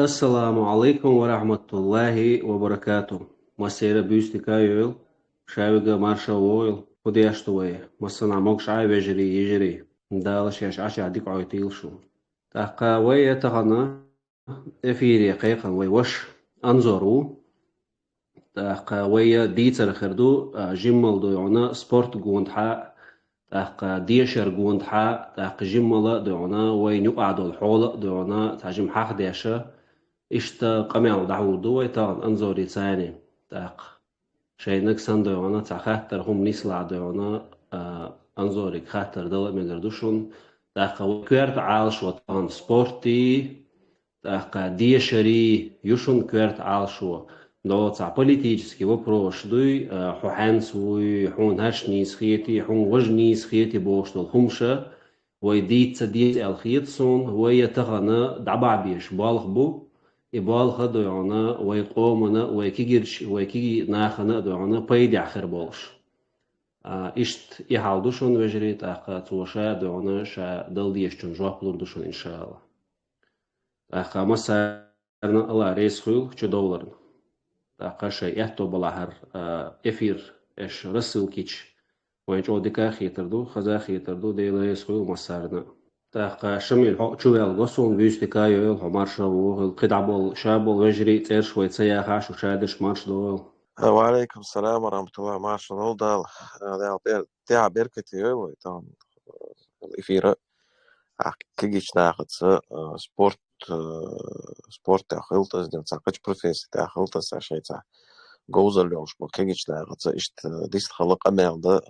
Assalamu alaikum wa rahmatullahi wa barakatuh. Masera büstika yöl, şaviga marşa oil, kudiyaştuway. Masana mokş ay vejri yejri. Dalaş yaş aşa dik aytil şu. Taqa waya taqana efiri qayqan way wash anzoru. Taqa waya diitsar khirdu jimmal do yona sport gundha. Taqa diashar gundha. Taqa jimmala do yona way nuqadu الحول do yona tajim haq diasha. إشتا قمع دعودو ويتاغن أنزوري تاني تاق شيء نكسن دوغانا تا خاطر هم نسلع دوغانا أنزوري خاطر دولة مقردوشون تاق وكيرت عالش وطان سبورتي تاق ديشري يوشون كيرت عالشو دو تا политический вопрос دوي حوحان سوي حون هاش نيس خيتي حون وج نيس خيتي بوشتو الخمشة ويديت تديت الخيتسون ويتغنى دعبع بيش بالغ بو إبالغ دوعنا ويقومنا ويكيجرش ويكي ناخنا دوعنا بيدي آخر بولش إشت يحاولوشون وجري تاقا توشا دوعنا شا دل ديشتون جواب لوردوشون إن شاء الله تاقا مسارنا الله ريس خيل چو دولارن تاقا شا يحتو بلاهر إفير إش رسل كيش وينش أوديكا خيتردو خزا خيتردو ديل ريس خيل مسارنا تاق شميل شوال غصون بيستيكا يويل همارشا ووهل قدعبول شابول وجري تير شوي تسياخاش وشادش مارش دويل وعليكم السلام ورحمة الله ما شاء الله دال بيركتي ويتان الإفيرة كيجيش ناخد سبورت تاخلتس دم تاقش بروفيسي تاخلتس عشان تا جوزر لونش كيجيش ناخد إشت ديست خلق أمال ده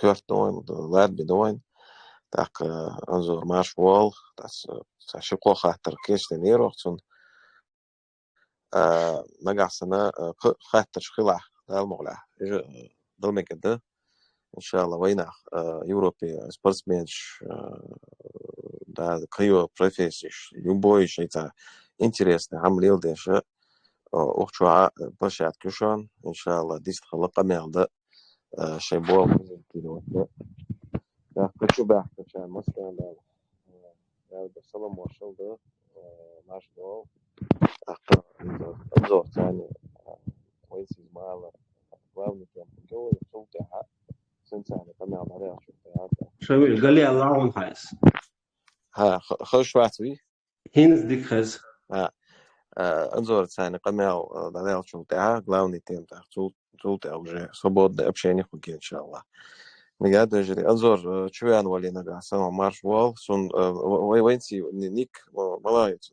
كيرت دوين لاد بدوين تاق أنظر ماش وال تاس شقو خاطر كيش تنير وقتون نقعسنا خاطر شخلع المغلع ضمن كده إن شاء الله وينه يوروبي سبورتسمنش ده كيو بروفيسيش يوبوي شيء تا إنترست عمليل ديش أخشوا بشعت كشان إن شاء الله ديست خلق أمال ده شيء بوا كيلو ده كشوا بحث كشان مثلا ده السلام وشل ده ماش ده أنظر ثاني ويسي ماله главный прям جوه صوتها سنسانة قمع مريع شوفها شميل قال لي الله عون حاس ها خوش واتوي هينز ديك خز انظر ثاني قمع مريع شوفها главный тем так صوتها уже свободное общение хуки إن شاء الله نقعد نجري انظر شوي أنا ولي نقع سما مارش وال سون وينسي نيك ملايت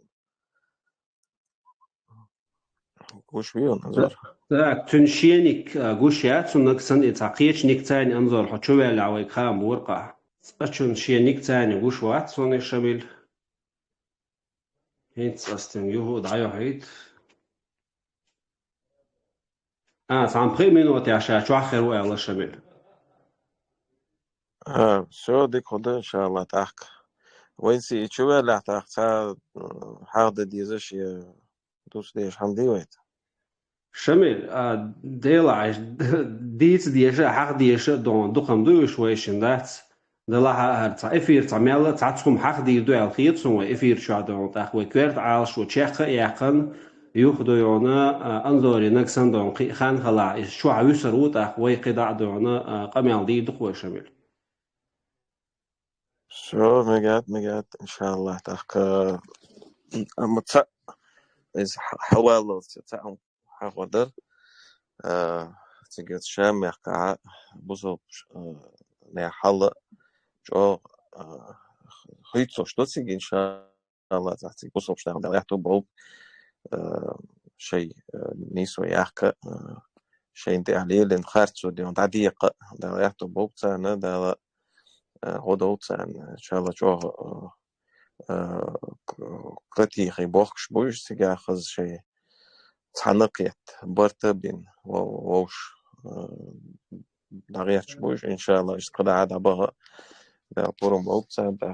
وش ويون انظر تاك تنشينك غوشيات سنك سن اتاقيش نيك تاني انظر حتشوي على عوي خام ورقة تنشينك تاني غوشوات سوني شميل هينز أستن يهود عيو هيد سام خير منوتي عشان شو آخر وقع الله شميل شو ديك خده إن شاء الله تحك وينسي شوي لا تحك حاضر ديزش دوس ديش حمدي ويت شميل ديلا عش ديت ديشة حق ديشة دون دقم دوش ويشن دات دلا هرت إفير تعمل تعتصم حق دي دو الخيط سو إفير شو دون تأخوي كورت عال شو تشخ يقن يخدو يونا أنظري نكسن دون خان خلا شو عوسر وتأخوي قدع دون قمل دي دقوة شميل شو مقاد إن شاء الله تحك أما إذا حوالو تتعم حقدر تيجي شام يقع بوزو نحل جو خيط شو تيجي إن شاء الله تحت بوزو بشتغل ده يحتو بوب شيء نيسو يحكى شيء انت عليه لأن خارجو ديون تعديق ده يحتو بوب تانا ده غدوت تانا إن شاء الله جو قتي خيبوخش بوش سيجا خز شيء تحنقيت برتبين ووش دغيرش بوش إن شاء الله إشتقد عاد بها ده بورم بوبتسان ده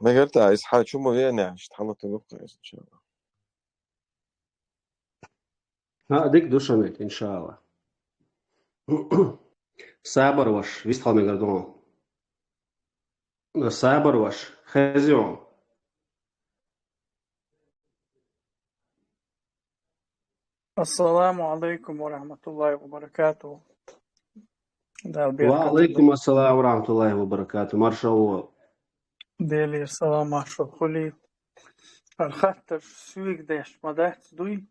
ما قلت عايز حاجة شو مغياني عشت حلت الوقت إن شاء الله ديك دوشميل إن شاء الله صابر وش ويستخدم مقردون صابر وش خزيون السلام عليكم ورحمة الله وبركاته. وعليكم السلام ورحمة الله وبركاته. مرشو ديلي السلام عشر خلي الخطر سويك ديش مدات دوي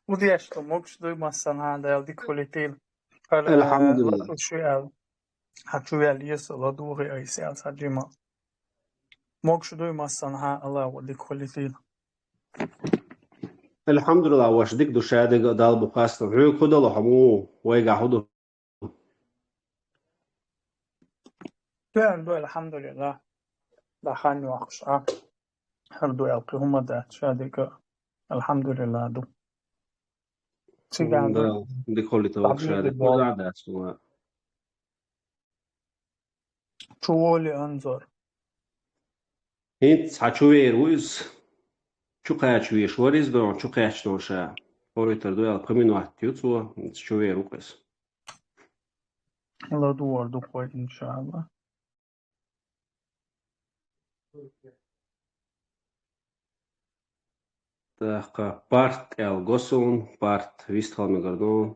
وديش تموكش دوي مثلا هذا يلدي كوليتيل الحمد لله. شوية هتشوية ليس الله دوغي أي سيال سجيما موكش دوي مثلا ها الله ودي كوليتيل الحمد لله. واش ديك دو شادق دال بقاستن هو كدلو حمو ويقع هدو. فعلا دوي الحمد لله دخلني وقش هر دوي ألقي هم دا شادق الحمد لله دو تيجان دوي ديك هولي توق بعدين شادق بال كل عدات سوا. شوولي أنظر هيت حتشوير ويز شو قاعد شوريز دون شو قاعد شا هولي تردو القمين واحد تيوتسوا شوير وقس. الله دوار دو قوي إن شاء الله. Так, part el Gosun, part Vistholme Gardon.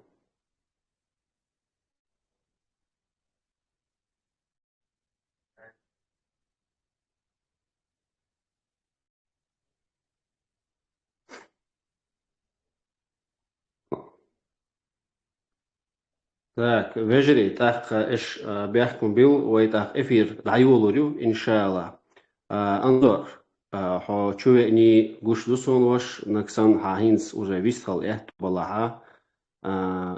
Так, вежери, так, إيش بيحكم بيو ويتاخ إفير العيولوريو إن شاء الله. أنظر حو تشوي إني قوش دوسون وش نكسن هاهينس وجا ويستخل إحت بلاها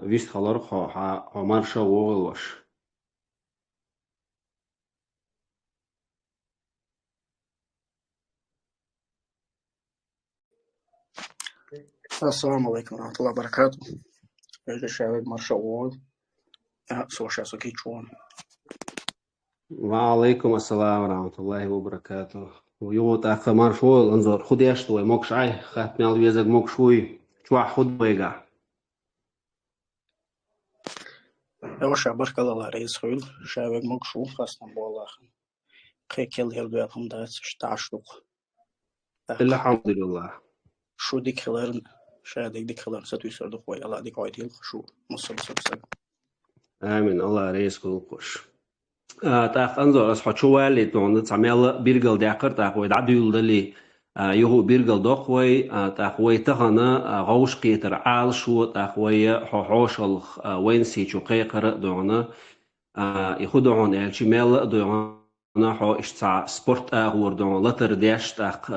ويستخلر حو مارشا وول وش. السلام عليكم ورحمة الله وبركاته. الشباب مرشا وول سوشا سكيتشون. وعليكم السلام ورحمة الله وبركاته. ويوت أخ مارشول أنظر خدي أشتوي موكش عاي خات ميال ويزق موكشوي شو خد ويقع. وشا بركة الله رئيس خيل شباب مكشو خاصنا بالله خيكل هيلدو هم دات شتعشوق. الحمد لله. شو ديك خلرن شادك ديك خلرن ستويسر دو خوي الله ديك عيديل شو مصر سبسك. آمين الله رئيس كل قش. تاخ أنظر أصحى شو اللي تون تعمل بيرجل داكر تاخ ويدعديل دلي يهو بيرجل دخوي تاخ ويتهنا غوش قيتر عال شو تاخ ويا حوش وين سي شو قيقر دونا يخدعون الشمال دونا حو إشتاع سبورت أغور دون لتر داش تاخ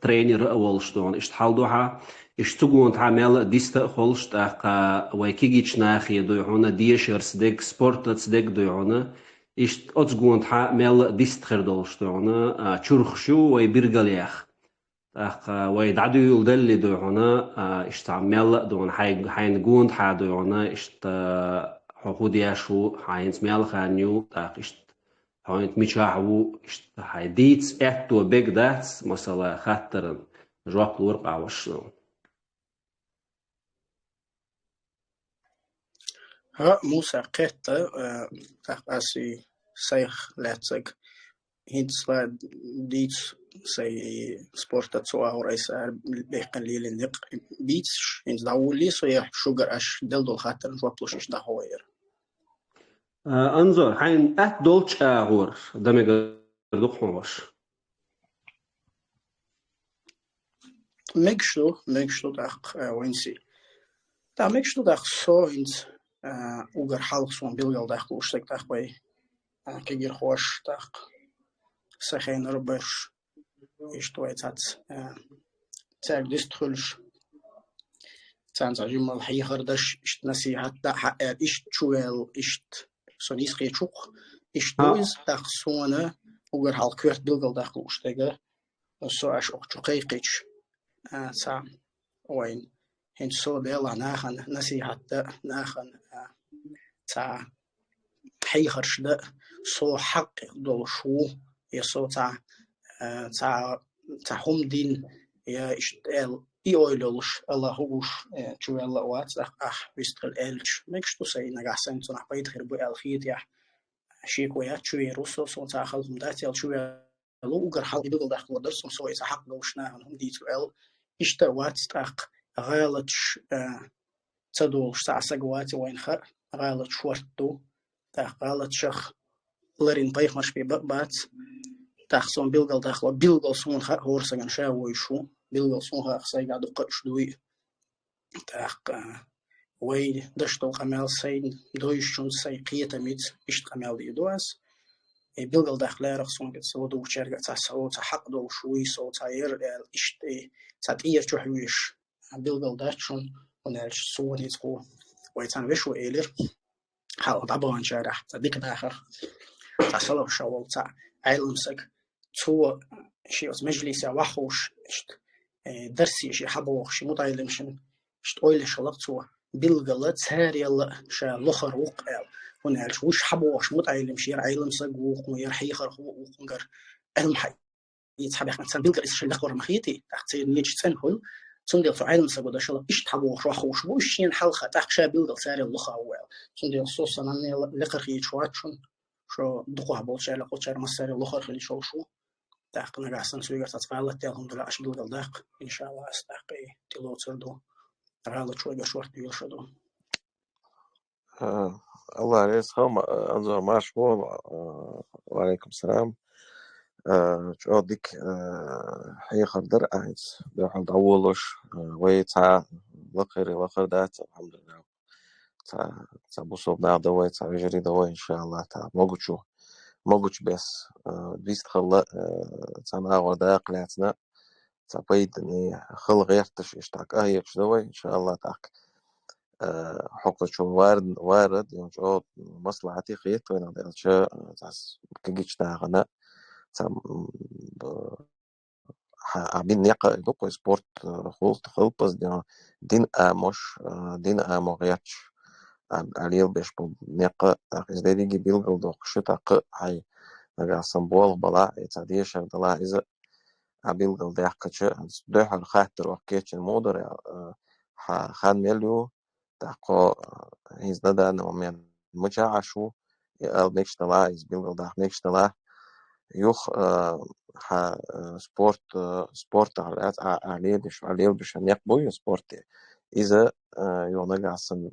ترينر أولش دون إشتحالدوها إشتغون تعمل ديست خلش تاخ ويكيجيش ناخي دونا ديشرس ديك سبورت ديك دونا إشت أتزغون تعمل ديست خردولش دونا تشرخشو ويبرجليخ تاخ ويدعدو يلدل دونا إشتعمل دون حين جون دونا إشت حقودياشو حين سميال خانيو تاخ إشت حين ميشاعو إشت حيديتس إحتو بيج داتس مثلا خاطرن جواب الورق عوشنو. موسى قيتة تاخ أسي سيخ لاتسك هيتسلا ديتس سي سبورتا سوا ورئيسار بيقن ليل النق بيتش هيتس داولي سيح شوغر أش دلدول خاطر جوابلوش إش داهوير. أنظر حين دولتش أغور دمج دوخوش. ميكشلو تاخ وينسي تا ميكشلو تاخ سو هينس اوغر حالق سون بيلغال تاخ وشتك تاخ باي كيجير خوش تاخ سخين ربش اشتوي تاتس تاك ديستخلش تانزا جمال حي خردش اشت نسيحات دا اشت شوال اشت سونيس خيشوق اشت دويز تاخ سونا اوغر حالق كويرت بيلغال تاخ وشتك سو اش اوغ شوقيقيش تا وين هن سو ديلا ناخن نسيحات ناخن تا حي خرش دا سو حق دول شو يسو تا هم دين يا اشتال ايولوش الله هوش شو الله وات بيستقل الش مكشتو سي نغاسن تنح بيت خير بو الخيت يا شيكو يا شو يروسو سو تا خلهم داتي شو لو أجر حال بيقول داخل ودرسهم سوى إذا حق دوشنا هم دي سؤال إشتوات تاق غالتش تدول شتاع سجواتي وين خر غالت شورتو تاق غالت شخ لرين طيخ مش بيبقبات تاق سون بيلقل داخل بيلقل سون خر هورسجن شاوي شو بيلقل سون خر سيجا دقش دوي تاق وي دشتو قمال سين دويشون سي قيتا ميت إشت قمال دي دواس بيلقل داخل رخصون قد سو دو شرقة تسو تحق دو شوي سو تاير إشت تاير تحويش بيلقل داشون ونالش سوني تقو ويتان وشو إيلر حاول طبعا شارح تديك داخل تسلو شاول تا علمسك تو شيء مجلس وحوش إشت درسي شيء حبوش مو تعلمشن إشت أويل شلق تو بيلقل تساري الله شا لخر وقال ونالش وش حبوش مو تعلمش ير علمسك وير حيخر وقنقر المحي يتحب إحنا تسان بيلقل إيش اللخور مخيتي تحتي نيجي تسنهل صنديق سعيد مسجود شلون إيش تحبوا روحوش بوشين حلقة تحشى بيلقل ساري اللخا أول صنديق صوصا أني لقرخي شواتشون شو دقوها بولشة لقوتشار مساري اللخر خلي شو تحق نجاسن سويقر تتفعل تيلهم دلا أش بيلقل داق إن شاء الله استحقي تلو تردو رالو شوي شورت بيلشدو الله عليك هم أنظر ماشمول وعليكم السلام شو ديك حيخر در عايز بيحل دولش ويتع لقر دات الحمد لله تا بوصل نع دوي تا يجري دوي إن شاء الله تا موجوش بس بيست خلا تا نعور داق لاتنا تا بيدني خل غير تش اشتاق أهيش دوي إن شاء الله تاك حقوق شو وارد يعني شو مصلحتي خيط وين هذا شيء تاس كجيش تاعنا تام عبين نيقة دوكو سبورت خلط دين دين غيرش عليل بيش نيقة تاخذ ديجي بيلقل دوق شو تاق هاي نجا سمبول بلا يتعديش هذا إذا عبيلقل ديحكش دوح الخاطر وحكيش المودر خان مليو تاقو هيز ندا نومين مجاعشو يقال نيكشتلا هيز بيلقل داح نيكشتلا يوخ سبورت عليل بش يقبو سبورت إذا يونجا سن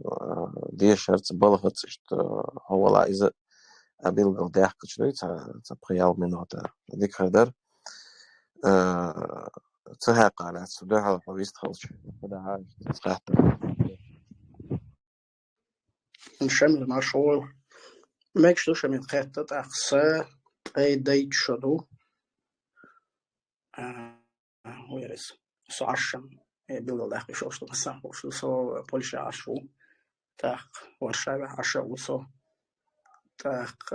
دي شرط بلغت هو لا إذا أبيلقل داح كشلوي تبخيال منه ديك خدر تهاق على سدوها ويست خلش هذا هاي تسقط نشمل مع شغل ماكش دوش من خطة أقصى أي دايت شدو ويرس سو عشم بيلو داخل شو شو مسا وشو سو بولش عشو تاق ورشابة عشو وسو تاق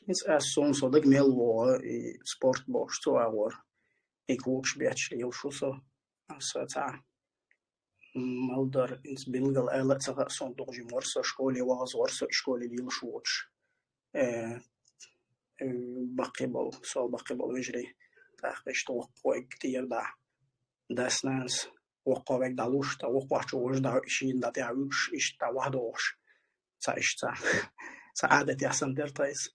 إنس أسون سو دق ميل و سبورت بوش تو أور إكوش بيتش يوشو سو أسا تاع مالدر إنس بيلغل ألا تاق سون دوجي مرسا شكولي واز ورسا شكولي ديلشوش باقي بول وجري تاخدش توقع كتير داس ناس وقع دالوش تا وقع شوش دا إشين دا تعوش إش تا وحدوش تا إش تا عادة أحسن درتايس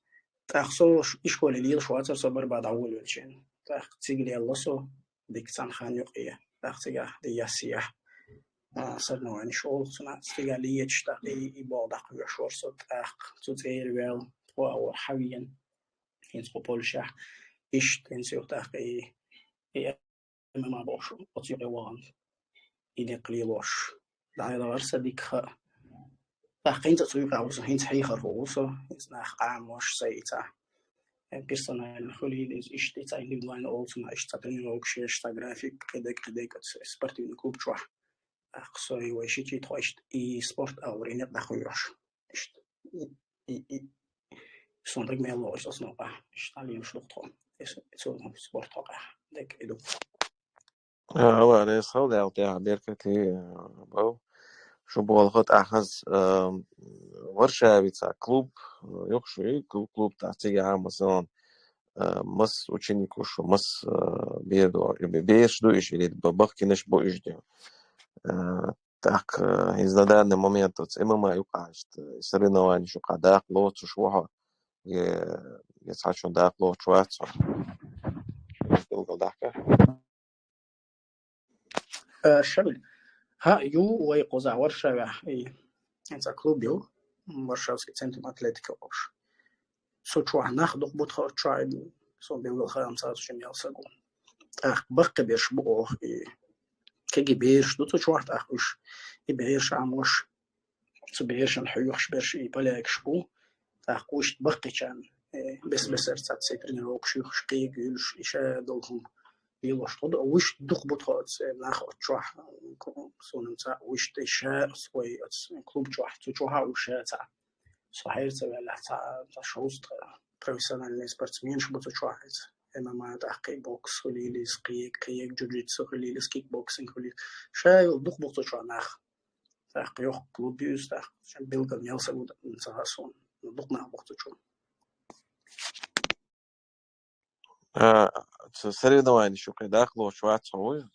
تاخسو إشكول ليل شواتر صبر بعد أول وجين تاخدي الله سو ديك تان خان يقية تاخدي دي ياسيح صرنا وين شغل صنع تاخدي ليش تاخدي يبادق وشور صد تطير ويل أو حويا ينسقو بولشة إيش تنسيو تاخدي ما بوشو أطيق وان إني قليلوش دعني دغرسة ديك تاخدين تطيق عوزو هين تحيخر فوصو إنسناخ عاموش سيتا بيرسونال خليل إيش تيتا individual أولتنا إيش تاتنين وكشي إيش تا جرافيك كدك سبارتين كوب شوح أخصوي وإيشي تيتو إيش إي سبورت أو رينيق داخويوش إيش صندوق ميلو إيش أصنوقع إيش تعليم شلوقتهم إيش سبورت توقع دك إدو الله عليه صوت يعطيها بيركتي باو شو بولخت أخذ ورشة بتاع كلوب يخشي كلوب تحتي عام مثلا مس ученикуш مس بيشدو إيش اللي ببخ نش بو إيش ده так из на данный момент вот ММА юкашт соревнования шо кадак лот шо يصحشون داخلو شوات بيلقوا داخل شمل ها يو ويقوزع ورشة انت كلوب يو ورشاوسكي центrum атлетика اوش سو چوه ناخدو بوتخو تشايد سو بيلقوا خمسة شميال سقو بقى بيرش بقو كي بيرش دوتو چوه تاخوش بيرش عموش سو بيرش الحيوش بيرش بلاك شبو تاخوش بقى كان بس ارتات سيترين روكش يخش قيقلش إشاء دولهم يلوش طود وش دخ بطخات ناخد شوح سونمتا وش تشاء سوي كلوب شوح تشوها وشاء تا صحيح تبع تا شوز بروفيسيونال سبورتسمين شبطو شوحت اما ما تحقي بوكس وليلي سقيق كيك جوجيتسو وليلي سكيك بوكسينج وليلي شاء دخ بطو شوح ناخ تحقي يوخ كلوب يوز تحقي بيلقى ميلسا بود نتهاسون دخ ناخ بطو شوح соревнования شو داخلو شوات صوي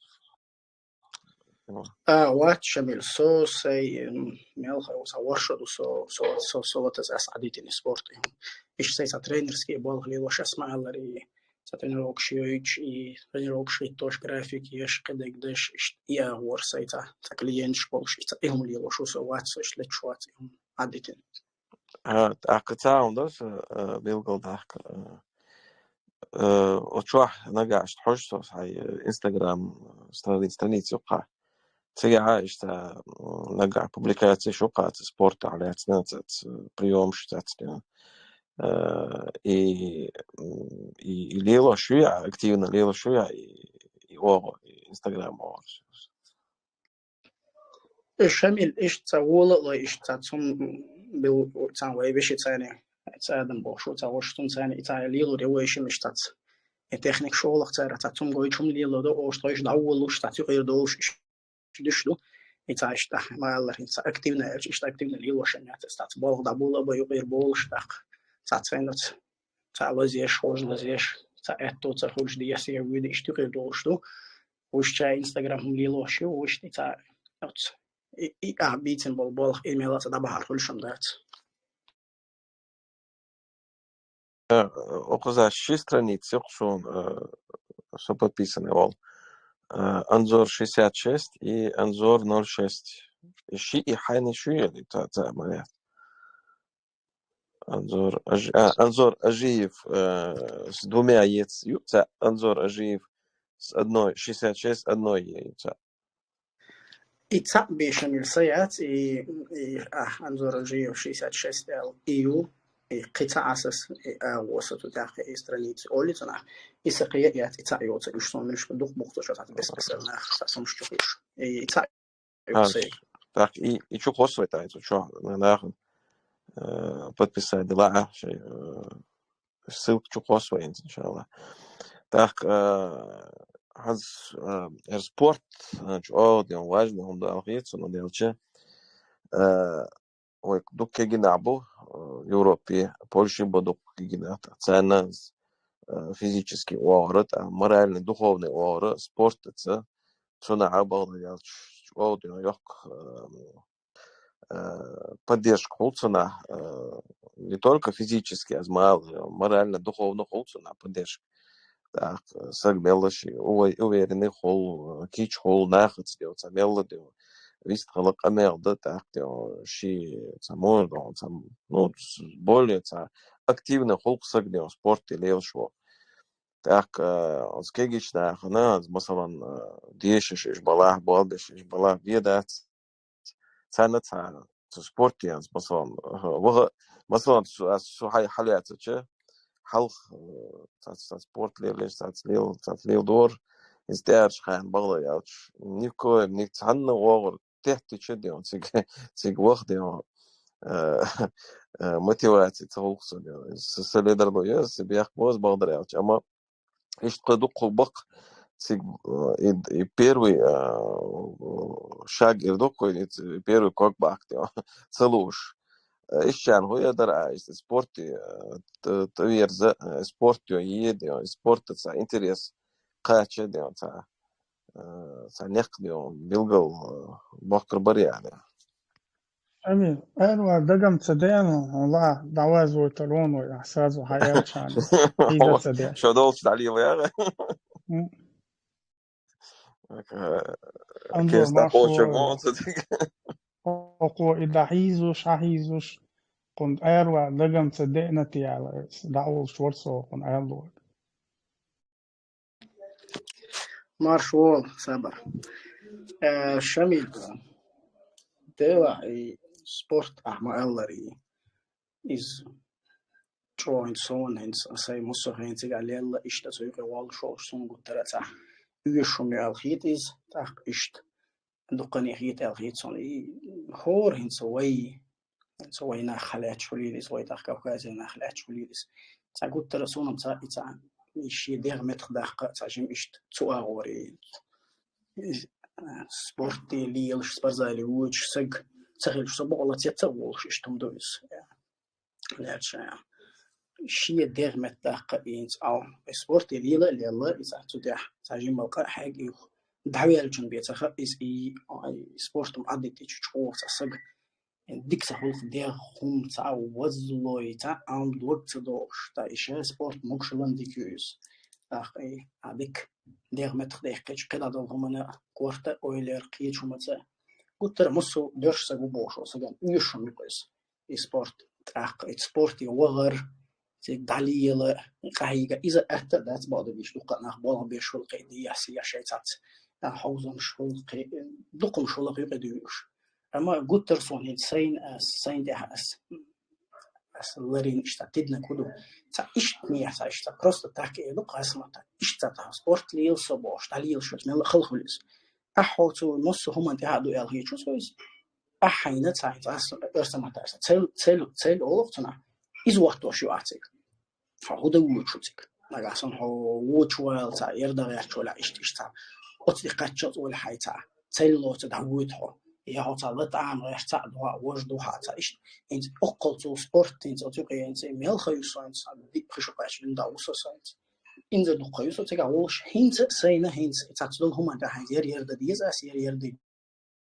وات شمل سو سي ميلخا وسا ورشدو سو تز عديتين سبورتي إيش سي ترينرسكي بالغ لي وش اسمع لري ترينروك شيويتش ترينروك شيتوش جرافيك يش قدك دش إيا ور سيتا تكلينش بولش إيهم لي وشو سو وات سوش لتشوات إيهم عديتين أقطعهم دوس بيلقوا داخل وتشوح نجاش تحوش صوص هاي إنستغرام страницы وقع تيجي عايش تا نجع بوبليكاتي شو قات سبورت على تنات بريوم شتات и лило шуя активно лило шуя и о Инстаграм о شمل إيش تقول لا إيش تسمى بيل تسمى بيش تاني تساعدن بوشو تاوشتون تاني تايليلو ريويش مش تات التكنيك شغل اختار تاتم جوي شم ليلو ده أوش تويش داولوش تاتيو غير دوش دشلو يتعيش تح ما الله ينسى أكتيفنا إيش أكتيفنا ليلو شنيات تات بالغ دابولا بيو غير بولش تاق تات فينت تعالزيش خوزلزيش تأتو تخرج دي يسير ويد إيش تغير دوش دو وش تاع إنستغرام ليلو شو وش تاع أوت بيتن بالبالغ إيميلات ده بحر كل شمدات около 6 страниц шон что подписаны вол Анзор 66 и Анзор 06 ищи и хайны шуя это моя Анзор Ажиев с двумя яйцами Анзор Ажиев с одной 66 одной яйца إتسع بيشمل سيات أنظر الجيو 66 إيو قطع أساس وسط داخل إسترانيت أولي تنا إسقية يات إتسع يوت يشتون منش بدوق بوقتش هات بس ناخ سامش تقولش إتسع يوت так и что хосвай та это что нахуй подписать дела ссылку что хосвай иншаллах так هذا السبورت عود يوم واجد هم داخلين صنع ديالشه ويقدوك كيجنابو Европе Польше будут какие-то цены физический уровень, моральный, духовный уровень, спорт это все на обалде делать, вот поддержка холцена не только физически, а морально, духовно холцена поддержка. Так, сагмелыши, уверенный хол, кич хол нахуй сделать, мелоди. Вист халак амелда так ши самой там ну более активно холк сагнем спорт или шо так скегична хана مثلا дешиш балах балдеш балах ведат цанат спорт يعني مثلا سو هاي حالات حلق спорт ليش ليل دور إستعارش خان بغض يعرش نيكو نيكتحنا وغر تحت شد يوم تيج وقت يوم мотивация تغوص يعني سليدر نويس بيخ موز بغض يعرش أما إيش تقدق بق تيج первый шаг إردوكو первый كوك باكت يوم تلوش إيش كان هو يقدر عايز سبورتي تغيير سبورتي يد يوم سبورت تاع إنتريس قاتش يوم تاع نقد يوم بيلقوا بكر بري يعني أمين أيوة دقم تصدقنا والله دعواز ويطلون وإحساس وحياة شان إذا تصدق شو دوت عليه يا أنظر كيس دا ما قوة شو أقوى إذا حيزوش كنت أيوة دقم تصدقنا تيال دعوة شورسو كنت أيوة مارشوال صبر شميل دوا sport أعمالري is joint son hens say musso hens galella ist das eure wall show son guttera sa schon mir alhit is tag ist دقني هيت الهيت son هور hens so way na خلات شوليس way tag كوكاز na خلات شوليس sa guttera sonum sa itsa ich der met dag sa jim ist zu agori спорт лил спортзале уч саг цагил что было тета волш что доис ляча شيء دير متاق إنس أو سبورت ليلا ليلا إذا تدح ساجين موقع حاجة دعوة الجنبية تخا إس سبورت معدي تشوف تصق ديك سهول دير خم تاع وزلوي تاع عم الوقت دوش تاع إيش سبورت مقشلن ديكيوس أخي هذيك دير متر ديكش كذا دوهم أنا كورتا أويلر قيش ومتى قلت مصو درس سجو بوشو سجن يشون بس سبورت تاع سبورت يوغر دليل قهيجة إذا أهتدت بعض بيش دقنا أخبار بيشول قيدي يحسي شيءات حوزن شول قي دقم شول قي قديوش أما قلت ترسون إنسان سين ده as لرين إشتتدنا كده تا إشتني تا إشتا كروس تاكي دق اسمه تا إشتا تا سبورت ليل صباش دليل شو من الخلخلس أحوتو نص هم أنت هادو إلهي شو سويس أحينا تا إرسم تا تل أولفتنا إز وقت وشو أعتقد فهذا وجودك نقصن هو وجوال تا يرد يرجع إشتا أطلقت شط ولا حيتا تلوت دعوتها يا هو تلت عام رحت دوا وجدوا حتى إيش إنت أقلتوا سبورت إنت أتوقع إنت ميل خيوسان دي خشوقاش من داوسا سانت إنت دو خيوسا تجاوش هنت سينا هنت تاتلون هم ده هير يرد ديز أسير يرد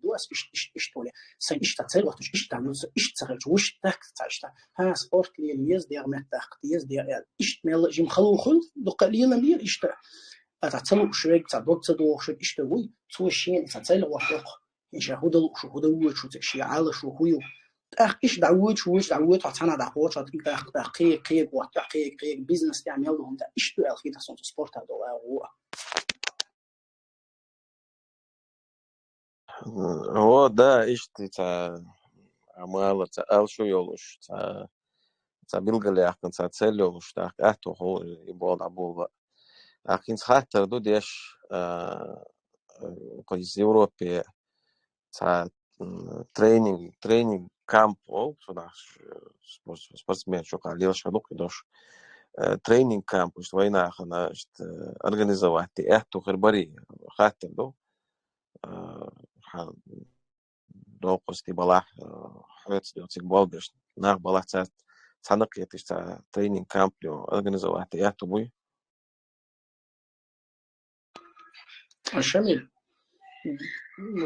دو أس إيش تولي سين إيش تتلوت إيش تعملوا إيش تخرج وش تك تعشتا ها سبورت ليز دير متاخ ديز دير إيش ميل جيم خلوخل دو قليلا ميل إيش تاتلو شويك تدوت تدوخ شويك إيش توي توشين تاتلو وحق إيش هذا شو تشي على شو هو إيش دعوت عطانا دعوات قيق بيزنس تعمل لهم ده إيش تو الخيط صنع سبورت هذا هو ده إيش تا عمالة تا شو يولش تا بيلقى أحكن تا تسلوش تا أهتو هو يبغى عبوا لكن خاطر دو ديش كويس أوروبي تا тренинг камп ол сюда спортсмен что қалил шадок идош тренинг камп что война хана организовать это хербари хатер до доқости балах хвец дёцик балдеш нах балах цанак это тренинг камп организовать это буй شامل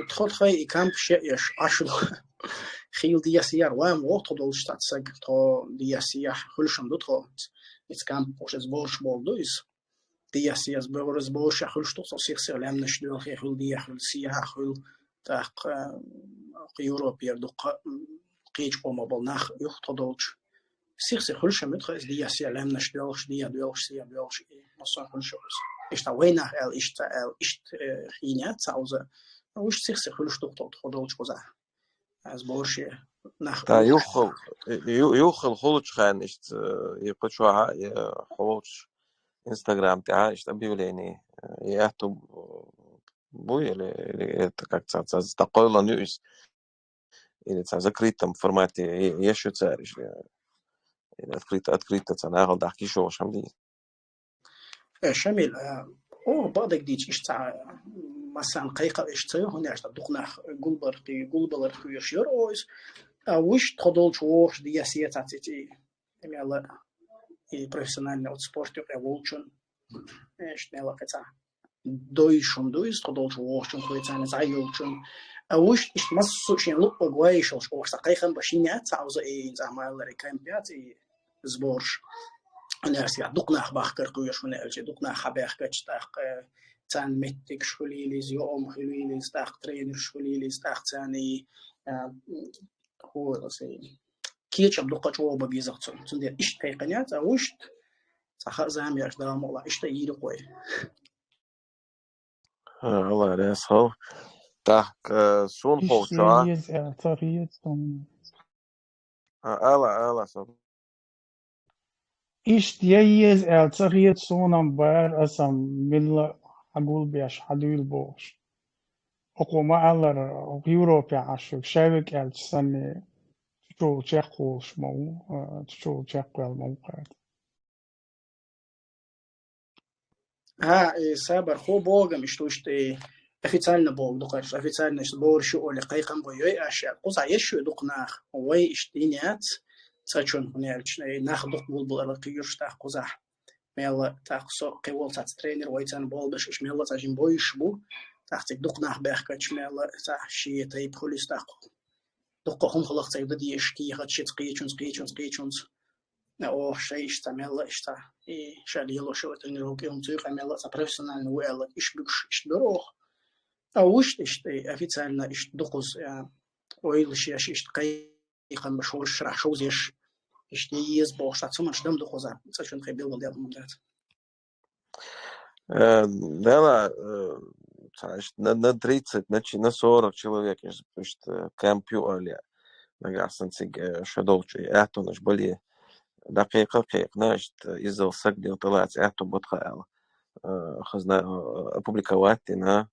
تدخل خي كامب شيء عشرة خيل دي سيار وام وقت دول شتات سج تو دي سيار خلشم دتخل إت كامب وش زبورش بالدويس دي سيار زبورش خلش تو سير لام نشدول خيل دي خيل سيار خيل تاق يوروبيا دق قيج قوم بالناخ يختدولش سير خلشم دتخل دي سيار لام نشدولش دي دولش سيار دولش مصان خلشوس إشتا وينه إشتا خينات سعوزة وش سيخ خلوش دكتور خدولش كذا از بورشي نخ تا يوخل خلوش خان إشت يقشوا خلوش إنستغرام تاع إشت بيوليني يأتو بوي اللي как تقول نيوز اللي закрытом формате еще царишь открыто цена дахки шо шамди شامل بعض جديد إشتا مثلا قيقة إشتا هنا إشتا دقنا قلبر خيشير أويس وش تخدول شوش دي سياسة تي ميلا профессиональный от спорта эволюшн إيش ميلا كتا دويشون دويس تخدول شوش خليتان زايلشون أوش إيش مصو شين لقى جوايش أو سقيخن بشينات عاوز إيه زعما لريكاين بياتي زبورش أنا أسيع دقنا أخبار كرقوي شو نأجي دقنا خبر كتشتاق تان متك شوليلي زيوم خليلي استاق ترينر شوليلي استاق تاني هو رسي كيتش بدقة جواب بيزقتون تندير إيش تيقنيات أوش صح زعما يرش دام والله إيش تيجي قوي الله يسهل تاك سون Ich خوشا sehe jetzt ältere Zonen. الله صب Ich sehe jetzt ältere Zonen, weil es am Miller Agul Biash Hadul Bosch. Okuma aller Europa عشان شابك السنة تشو تشيخوش مو تشو تشيخوال موقع. سابر خو بوغ مش توشتي официально бог дукаш официально сбор шо или кайкам боёй аша куза ешо дукнах ой иштинят цачун нерчне нах дук бул аракиюшта куза мела таксо кевол тац тренер войцан болдаш ишмела цажин боиш бу тахтик дукнах бехкач мела та шиета и полиста дук хом хлах цай ди ешки хачит скичун أو شيء استعمل إشتا شاديلو شو تنيرو كيوم تيجي عمل professional ولا إيش بيش إيش دروخ أو إيش أفيتسالنا إيش دقوس ويل شيء إيش قي يقام بشو شرح شو زيش إيش تيجي باش تسمع شدم دقوسا سأشون خيبيل ولا يوم مدات لا на 30, на 40 человек, компьютер или нагасан циг шадолчи, это наш более دقيقة قيقناشت إذا صقدي وطلعت أعتم بطخاء خزنا بوبليكواتنا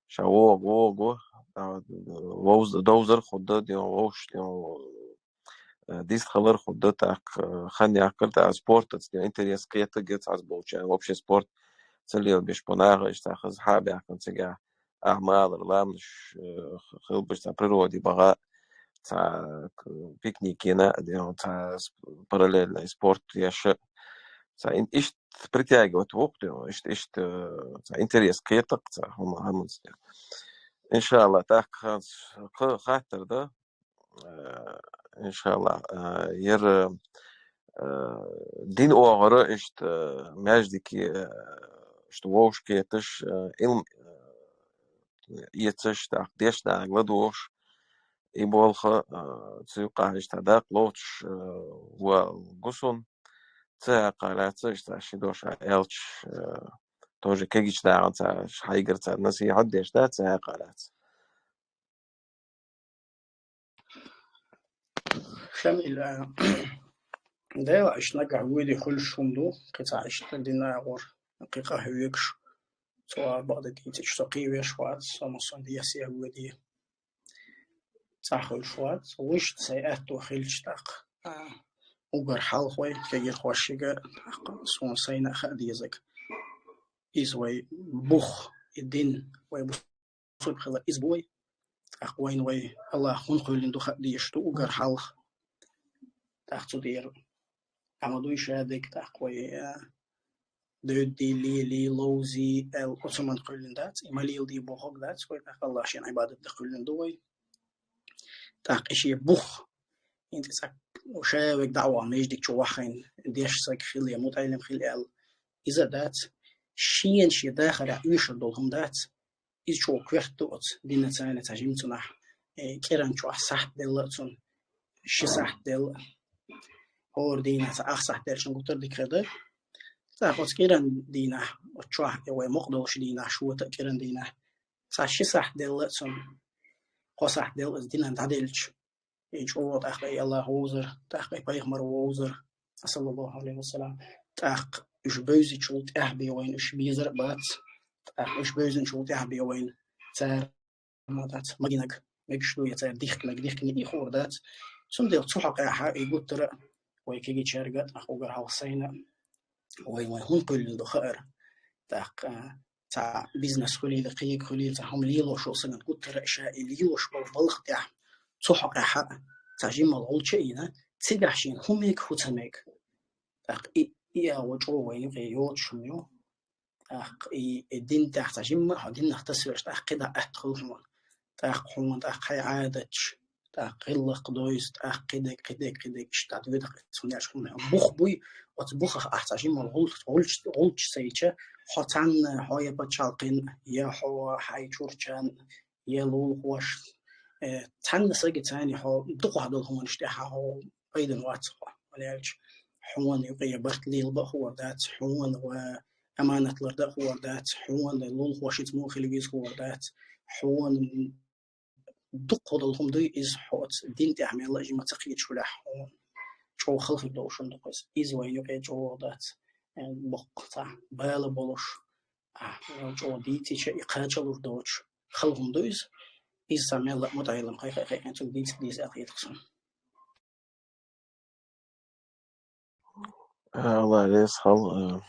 شاو ووغو ووز دوزر خدد يو ووش يو ديس خلر خدد تاك خاني عقل تاع سبورت تاع انتريس قيت جت على بوتش وبش سبورت تلي بيش بناغش تاع خز حابي عقل تاع أعمال لامش خلبش تاع برودي بغاء تاع بيكنيكينا تاع параллельный спорт яши تاع إيش притягивает وقته إيش تاع интерес كيتق تاع هم إن شاء الله تاع خاطر ده إن شاء الله ير دين أوغرة إيش ماجدكي إيش ووش كيتش علم يتش تاع ديش تاع غلدوش يبولخ تسيقع اشتداق لوتش وقصن تاقالات تاع دوش إلش توجي كيجيش تاع حيقر تاع نسي عديش تاقالات شامل ده إيش نقع ويدي كل شوندو قطع إيش تدينا غور دقيقة هيكش سواء بعض ديتش تقيوي شوات سمصون دياسي ويدي تاخل شوات وش تسيئات وخيلش تاق وقر حالخوي كيجير خوشيقة سون سينا خاديزك إزوي بوخ الدين ويبصوب خلا إزبوي أقوين وي الله خون قولين دو خاديشتو وقر حالخ تاختو دير عمدو يشادك تاقوي دودي لي لوزي الأسمان قولين دات إماليل دي بوخوك دات وي تاق الله شين عبادة دقولين دوي تاق إشي بوخ انت ساك وشاوك دعوة ميجدك شواخين ديش ساك خيلي متعلم خيلي إذا دات شين شي داخل عيش دولهم دات إذا شو كويختوت دينا تاني تجيمتنا كيران شو أحسح دلتون شي صح دل هور دينا تأخ صح دل شن قلت لك هذا تاخد كيران دينا وتشوح يوي مقدوش دينا شو تكيران دينا شي صح دلتون قصح دل إز دينا تعدلش يجوا تأخي الله وزر تأخي بيغمر وزر صلى الله عليه وسلم تأخ إيش بيزي شلت أحبي وين إيش بيزر بات تأخ إيش بيزن شلت أحبي وين تار ما دات مجنك مجشلو يتار ديخ نيجي خور دات ثم ده تصحق أحا يقول ترى ويكيجي شرقة أخو جرها وصينا وين هم كل دخائر تأخ تاع بيزنس كلي دقيق كلي تاعهم ليلو شو سنة قلت ترى إشاء ليوش بالبلخ تاع تصحق أحا تاجي ملعول شيء تيجحشين هم يك هتمك أخ إيا وجوه ويغيوت شنو أخ الدين تحت جمع هدين نختصرش أخ كده أدخلهم تاق حون تاق هاي عادتش تاق غلق دويس تاق قدك اشتاد ودق سمناش حون بوخ بوي وتبوخ احتاجين من غلش سيتش حتان هاي بتشالقين يا هو هاي شورشان يا لول خوش تان سجى تاني هو دق هذول هم نشتاح هو أيضا واتقى وليش حون يقي برت ليل بخور ذات حون وأمانة لرد خور ذات حون لول خوشت مو خليجيز خور ذات حون دق هذول هم دوي إز حوت دين تعمل الله جم تقيد شو لحون شو خلق دوشون دقيس إز وين يقي جو ذات بقطع بالا بولش جو ديتي شيء قاجل دوش خلقهم دويز إز سامي الله متعلم خي أنتم ديز أخي تقسم الله يسهل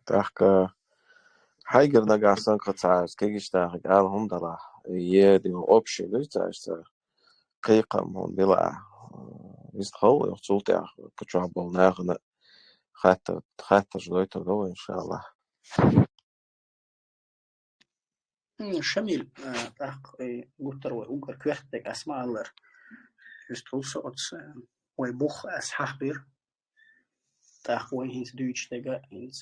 تحكي حاجة نجارسان قطعات كيجش تاخد هم دلا يدي وأوبشن ليش تعيش قيقة من بلا يستخل يحصل تاخ كتشوف بالناغنا خاطر جلويته دو إن شاء الله شميل تاق قطر وأوجر كوختك أسمع الله يستخل صوت ويبوخ أسحابير تاق وين هنت دويتش تجا هنت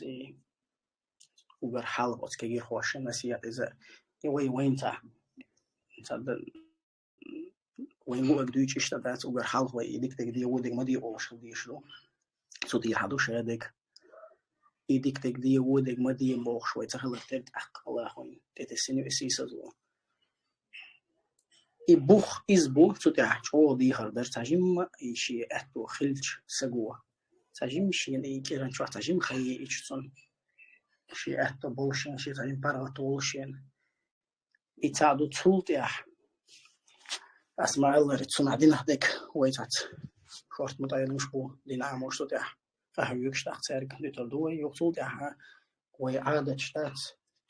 أوجر حال وقت كجير خوش نسيا إذا وين تا وين هو دويتش اشتغلت أوجر حال ويديك تجدي ودك ما دي أوش دي شلو صوتي حدو شادك يديك تجدي ودك ما دي بوخ شوي تخلق تد الله خوين تتسني أسيسة زو يبوخ إزبو صوتي حشو دي هردر تجمع إشي أتو خلش سجوا تجمع شيء يكيرن شو تجمع خي إيشون شيء أتو بولشين شيء تجمع باراتولشين يتعدو تولتي أسمع الله رتسون عدين هدك ويتعت شورت متعين مش بو دينا عموش توتي فهو يكشتاق تسارك ديتر دوي يوصول تاعها ويعادة شتات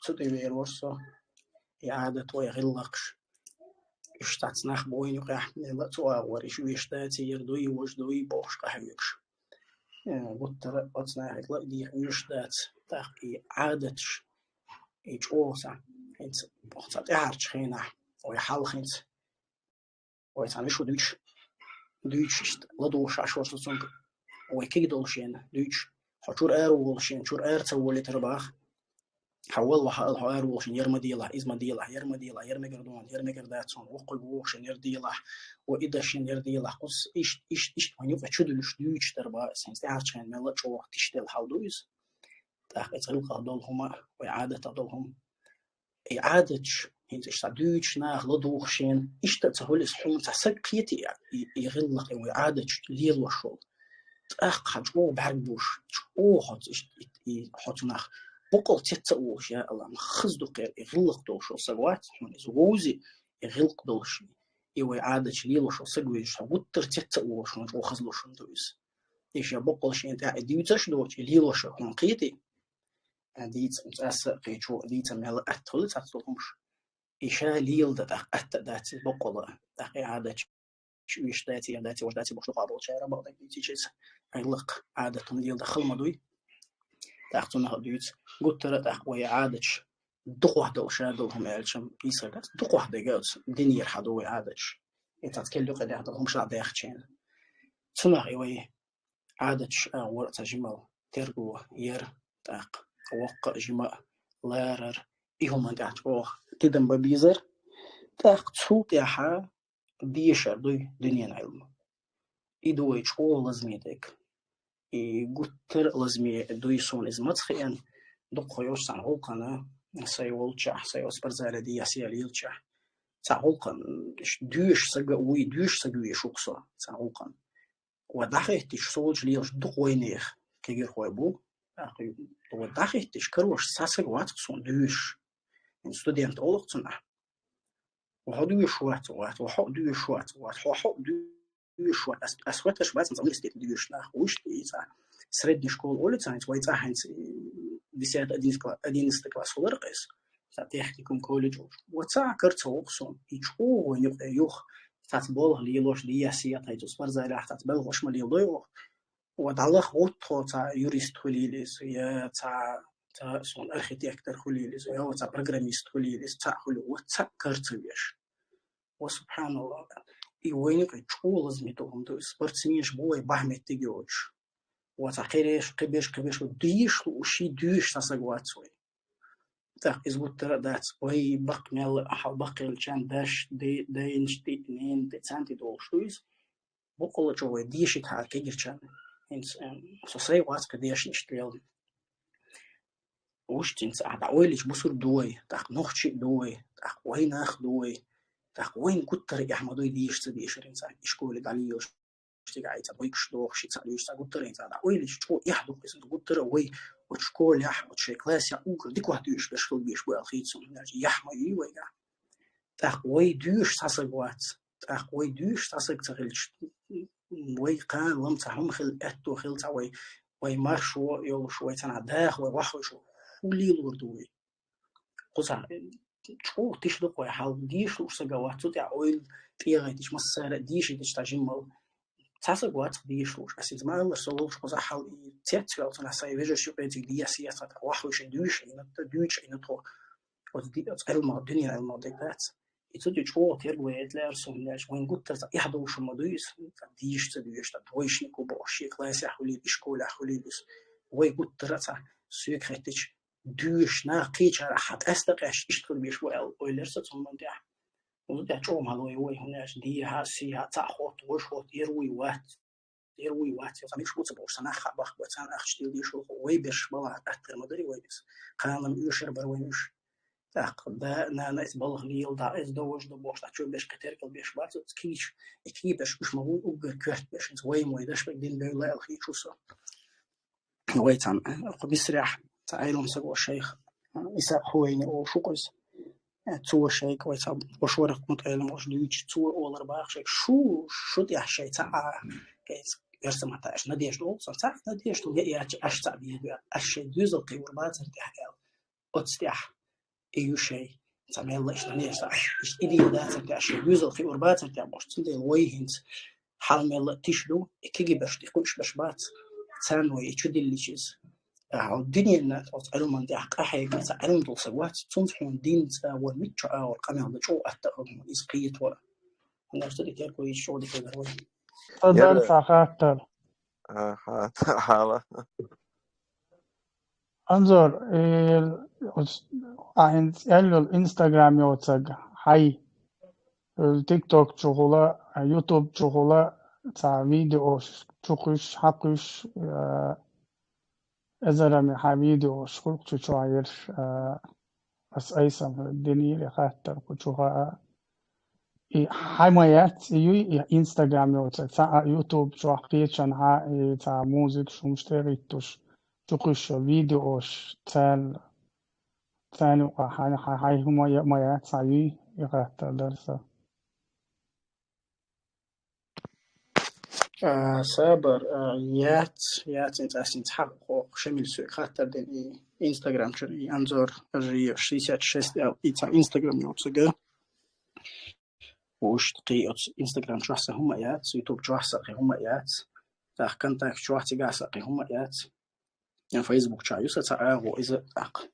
توتي وير ورسو إعادة ويغلقش اشتات ناخ بوين يقاح لا توا وريش ويشتات يردوي وجدوي بوش قهويكش قلت رأتنا هيك لا دي ويشتات تاقي عادتش إيش أوسع إنت بوحتات إعارش خينا ويحال خينت ويتعني شو دويتش إشت لدوش عشوار سلسون ويكيد دولشين دويتش حشور ولشين شور تسوي ترباخ حول الله ولشين يرمديله إزمديله يرمقردون يرمقرداتهم وقل بوشين يرديله وإدشين يرديله قص إيش ونيوف تشدلش دويتش تربا سنس تعرفين ملا شو تشتل حودويز تأخذ غلقة دولهما وإعادة دولهم إعادتش هنت إيش دويتش ناخ لدوخشين إيش تسهل حوم تسكيتي يغلق وإعادتش ليل وشول تأخ حجو بعربوش حط حط ناخ بقول تتوش يا الله مخز دقير يغلق دوش وسقوات من زوجي يغلق دوش وإعادتش ليل وشول سقويش وتر تتوش من وخز دوش دويس إيش بقول شيء أنت ديوتش دوش ليل وشول هم قيتي ديت أس قيتشو ديت مال أتول تتوهمش إيشا ليل ده أتدات بقولة إعادة شويش داتي وش داتي بخلق عبود شعر بعض ديتي شيء علق عادة ليل دخل مدوي تأخذنا هديت قلت ترى تأخوي عادة دقوة دوشادهم يعلشم يصير دقوة دقات دنيا حدو عادة يتكلم قد هم شلون داخشين سمع وي عادة ورقة جمال ترجو ير تأق وق جماع لارر إيهم عند أتوه تدم ببيزر تأق تصوت ياها ديشر دوي دنيا العلم إدوي شو لازميتك قطر لازمي دوي سون إزمات خيان دق يوش عن عقنا سيولشة سيوس برزالة دي سياليلشة تعوقن دوش سجوي دوش سجوي شخصا تعوقن ودخلت تشسولج ليش دق وينيخ كيجر خوابو ودخلت تشكروش ساسر واتقصون دوش من ستودنت أولقتنا وهدوش وات وحدوش وات دوش وات أسواتش بس نظام الاستيت دوش ناخ وش تيجا سردني شكول أول ساينس ويت أحنت ديسات أدينست كلاس ورقس تحتكم كولج وتسع كرت وقصون يشوه ونبقى يوخ تتبوله ليلوش دياسية تايتوس برزا راح تتبوله وش مليل ضيوه ودعلق وطه تا يوريست خليليس يا تا سون أرخيتكتر خليليس يا تا برناميست خليليس تا خلو وتسع كرت ويش وسبحان الله يوينك تقول لازمتهم دو سبورتسميش بوي بحمد تجوج وتحقيرش قبيش وديش وشي ديش تسقوات سوي تاق إزبوط ترى دات وهي بق مال أحل بقيل كان داش دي نشتي نين تسانتي دوشتويز بقول جوي ديش يتحال كيجر كان إنس سوسي واتك ديش نشتريل وش تنس أحد أوليش بصور دوي تاق نخشي دوي تاق وين أخ دوي تاق وين كتر يحمدوي ديش تديش إنسان إشكول داليوش تيجي تبغيكش دوخ شيء تسأليش تقول ترى إنسان أوليش تقول يحدو بس تقول ترى وي وتشكول يح وتشي كلاس يا أوكر ديك واحد يش بشكل بيش بوي الخيط نرجع يحما يوي جا تاقوي دوش تصقوات تاقوي دوش تصق تغلش وي قان لم تهم خل أتو خل تاوي وي مارشو يو شوي تنا داخ وي وحوي شو خلي الوردوي قصة تقول تشلق وي حال ديش وسقوات تودع أويل تيجي تش مسارة ديش تجمل تصق وات ديش وش أسيد ما الله سولش قصة حال تيتفل تنا سايفيجر شو بيتي دي سياسة وحوي شو دوش إن دوش إن تو ودي علم الدنيا علم الدكتات يتودي تقول تيروي تلارسون لاش وين قلت يحضو شو مدويس ديش تدويش تدويش نكو بوشي كلاس يحولي إشكول يحولي بس وي قلت رتا سويك خيتش دوش ناقيش على حد أستقاش إشتغل بيشوال ويلرسة ثم ده وده شوم هذا وي هناش دي هاسي هتاخد وشوت يروي وات يعني شو تبغى سنة خبخ بتسان أخشتي دي شو وي بيش بلا أكتر مدري وي بس قانم يشر برويش تاقدا نانا إسبالغ ليل دا إزدوج دبوش تشوف بيش كتير بيش بات كيش إكي بيش مش موجود أوجر كرت بيش إنت وي مويدش بقدين بيلا الخي شو صار ويتان بيسرح تعالوا مسقوا الشيخ إساب خويني أو شو قيس تو الشيخ ويتاب وشورك متعلم وش ديش تو أول رباح شيخ شو دي الشيء تاع كيس يرسم حتى إيش نديش دول صار نديش دول يا إيش تعبيه الشيء دوز القيور ما ترتاح أتستح أي شيء سامي الله إيش نديش إيش إدي ده ترتاح شيء دوز القيور ما ترتاح باش تندي ويهنت حال ما الله تشلو كيجي باش تكونش باش بات ثانوي يشد اللي شيز الدنيا الناس علم من ده حاجة مثلا علم دول سوات تنفحون دين والمتشع والقمع بتشو أتهم إسقيت ولا الناس تدي كير كويس شو دي كده وين تقدر تخاطر حالة انظر قالوا الانستغرام يوتسج حي التيك توك شغلة يوتيوب شغلة تاع فيديو شقش حقش أزرم حبيدو شغل تشوعير بس أيسم الدنيا خاطر كشوها حمايات انستغرام يوتسج تاع يوتيوب شو حقيقة شنها تاع موسيقى شو مشتريتوش شقش فيديوش تال ثاني هاي حمايات سعي يخاطر درسه سابر يات انت اسين تحقق شمل سوق خاطر دي انستغرام شري انظر الري 66 او ايتا انستغرام يوتسجا وش تقي انستغرام شو حسه هم يات يوتيوب شو حسه هم يات تاع كنتاك شو حتى قاسه هم يات يعني فيسبوك شو يوسا تاع واذا اق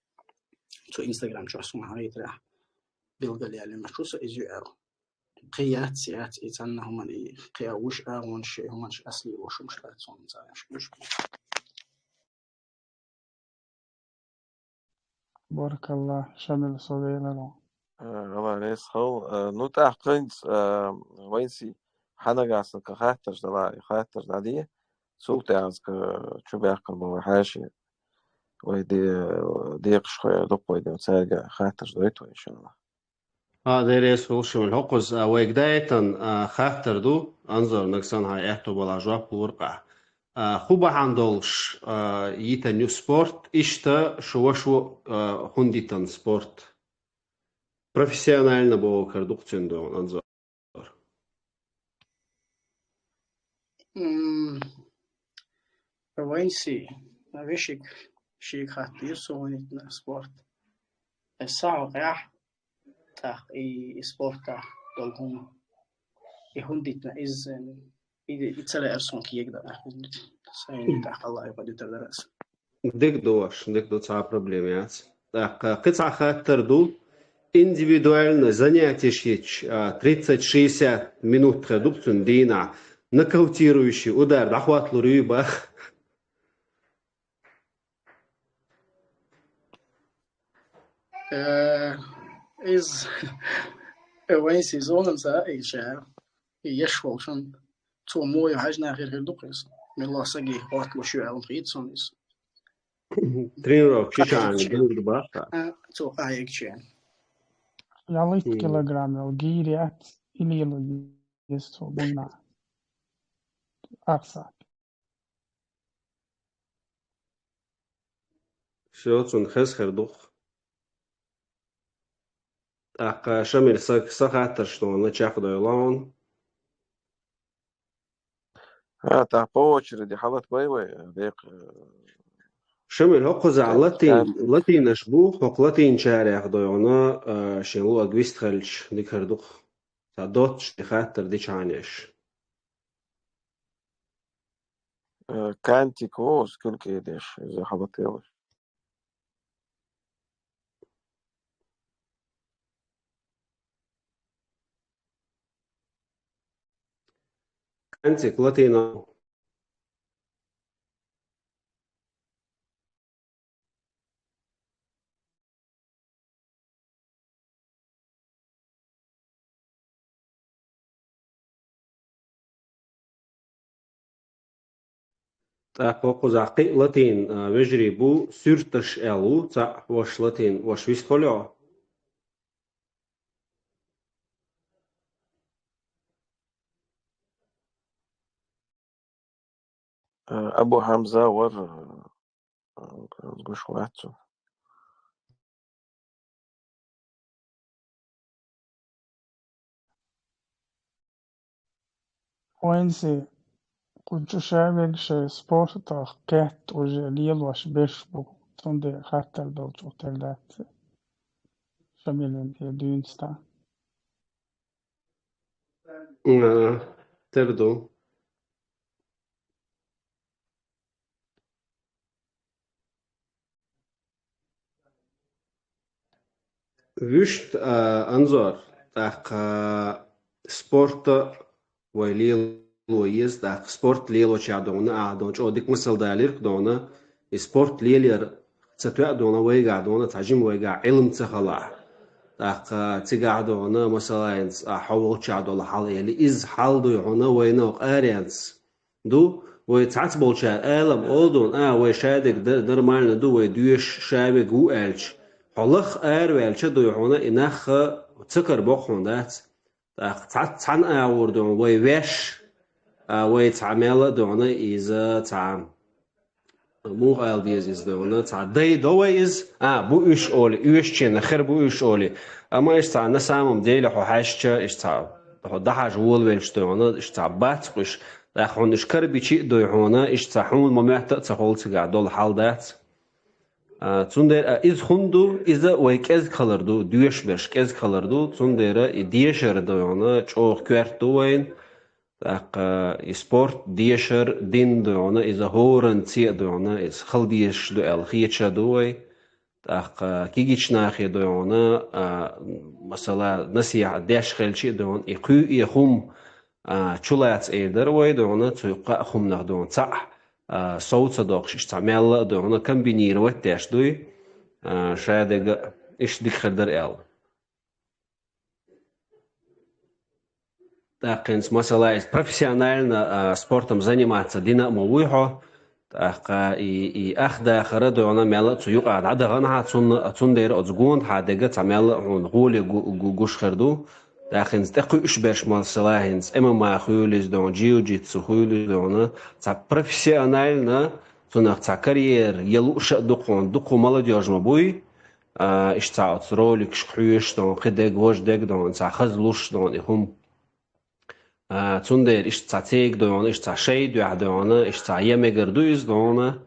تو انستغرام شو اسمه هاي ترى بيلقى لي على مشروع ازيو قيات سيات إتنا هم اللي قيا وش أون شيء هم مش أصلي وش مش لا تصون زايش مش بارك الله شامل صديقنا الله ليس هو نوت أحقنت وينسي حنا جالس كخاطر دلائي خاطر دالية سوق تعز كشو بيعقل بوحاشي ويدي ديق شوية دق ويدي وتساقع خاطر دويتو إن شاء الله ده يسوي شو الحقوز ويقدايتن خاطر دو أنظر نكسن هاي إحتو بلا جواب ورقع خوبا عندولش يتا نيو سبورت إشتا شو هنديتن سبورت профессионально بو كردوق تندو أنظر وينسي ما بيشك شيء خاطر سووني سبورت الساعة قاح تاخ إي سبورت تاخ دولهم يهنديتنا إذن إذا يتسلى أرسون كي يقدر أخذ سين تاخ الله يقدر تدرس ديك دو صعب بروبليمات قطعة خاطر دو индивидуально занятие шеч 30-60 минут продукцию дина нокаутирующий удар дохват луриба. Is وين سيزون سا إيشار يشوال شن تو موي هاجنا غير دوقيس من الله سجي وقت لو شو على خيط سونيس тренировок чичан дурба. تو أيك شيء Yalit kilogram giriat ililu yesto bunna aksa. شوتون خس خردوخ. أق شمل سخاتر شلون لتشاخد يلون. تاع بوتشر حالات باي ذيق شمل هو قزع لاتين شبوخ هو لاتين شارع خدونا شنو أجويست خلش ديك خردوخ. دوتش خاطر دي شانيش. كانتي كوز كل كيدش إذا حبط يوش. كانتي لاتينا. تاقو زعقي لاتين وجري بو سورتش ألو تا واش لاتين واش ويستخلو. أبو حمزة ور قش واتو. وينسي كنت شايف شيء سبورت تاقيت وجليل واش بيشبو تندي حتى البوت وتلات شميلين دينستا. تردو. وشت أنظر تاق سبورت وليل ويز تاق سبورت ليلو شادونا عادون شو ديك مثل دالير دونا سبورت ليلير تتوع دونا ويقع دونا تعجم ويقع علم تخلع تاق تقع دونا مثلا حول شادو لحال يلي إز حال دو يعونا وينوق آريانس دو ويتعتبول شاد آلم أودون ويشادك در مالنا دو ويدوش شابك وآلش حلخ ويلش دو يعونا إناخ تكر بوخون دات تعن أوردون ويوش ويتعمل دونا إذا تعم مو قال ديز دونا تع داي دوا إز بو إيش أولي إيش شين خير بو إيش أولي أما إيش تع نسامم ديله حاشة إيش تع ده حاجة وول ويلش دونا إيش تع باتقش ده خون إيش كر بيشي دو يعونا إيش تحون مميت تقول تقعد دول حال دات تندر إز خندو إذا ويكز كلردو ديش برش كز كلردو تندر ديشر دونا شوخ كوارت دوين تاق سبورت ديشر دين دونا إذا هورن تي دونا إز خل ديش دو الخيتش دوي تاق كيجيش ناخي دونا مثلا نسيع داش خلشي دون إقو يخم شلات إيدر وي دونا تيقا خم نخدون تاع صوت دوقش استعمال دونا كمبينير وتاش دوي شادق إيش ديك خدر إل تاقنس مثلا профессионально спортом заниматься دينامو ويحو تاق и أخدا خرد دونا مالا تيوق عدا غنها تون دير أزغون حادقة تعمل غولي غوش خردو تاقنس تقو إش برش مثلا هنس إما ما خيوليز دون جيو جيتسو خيوليز دونا تا профессионально تونق تا كارير يلوش دقو молодежь مبوي إش تا رولك شخيش دون خدق وش دق دون تا خزلوش دون إهم تندر إش تا تيك دون إش تا شي دو دون إش تا يمجر دويز دون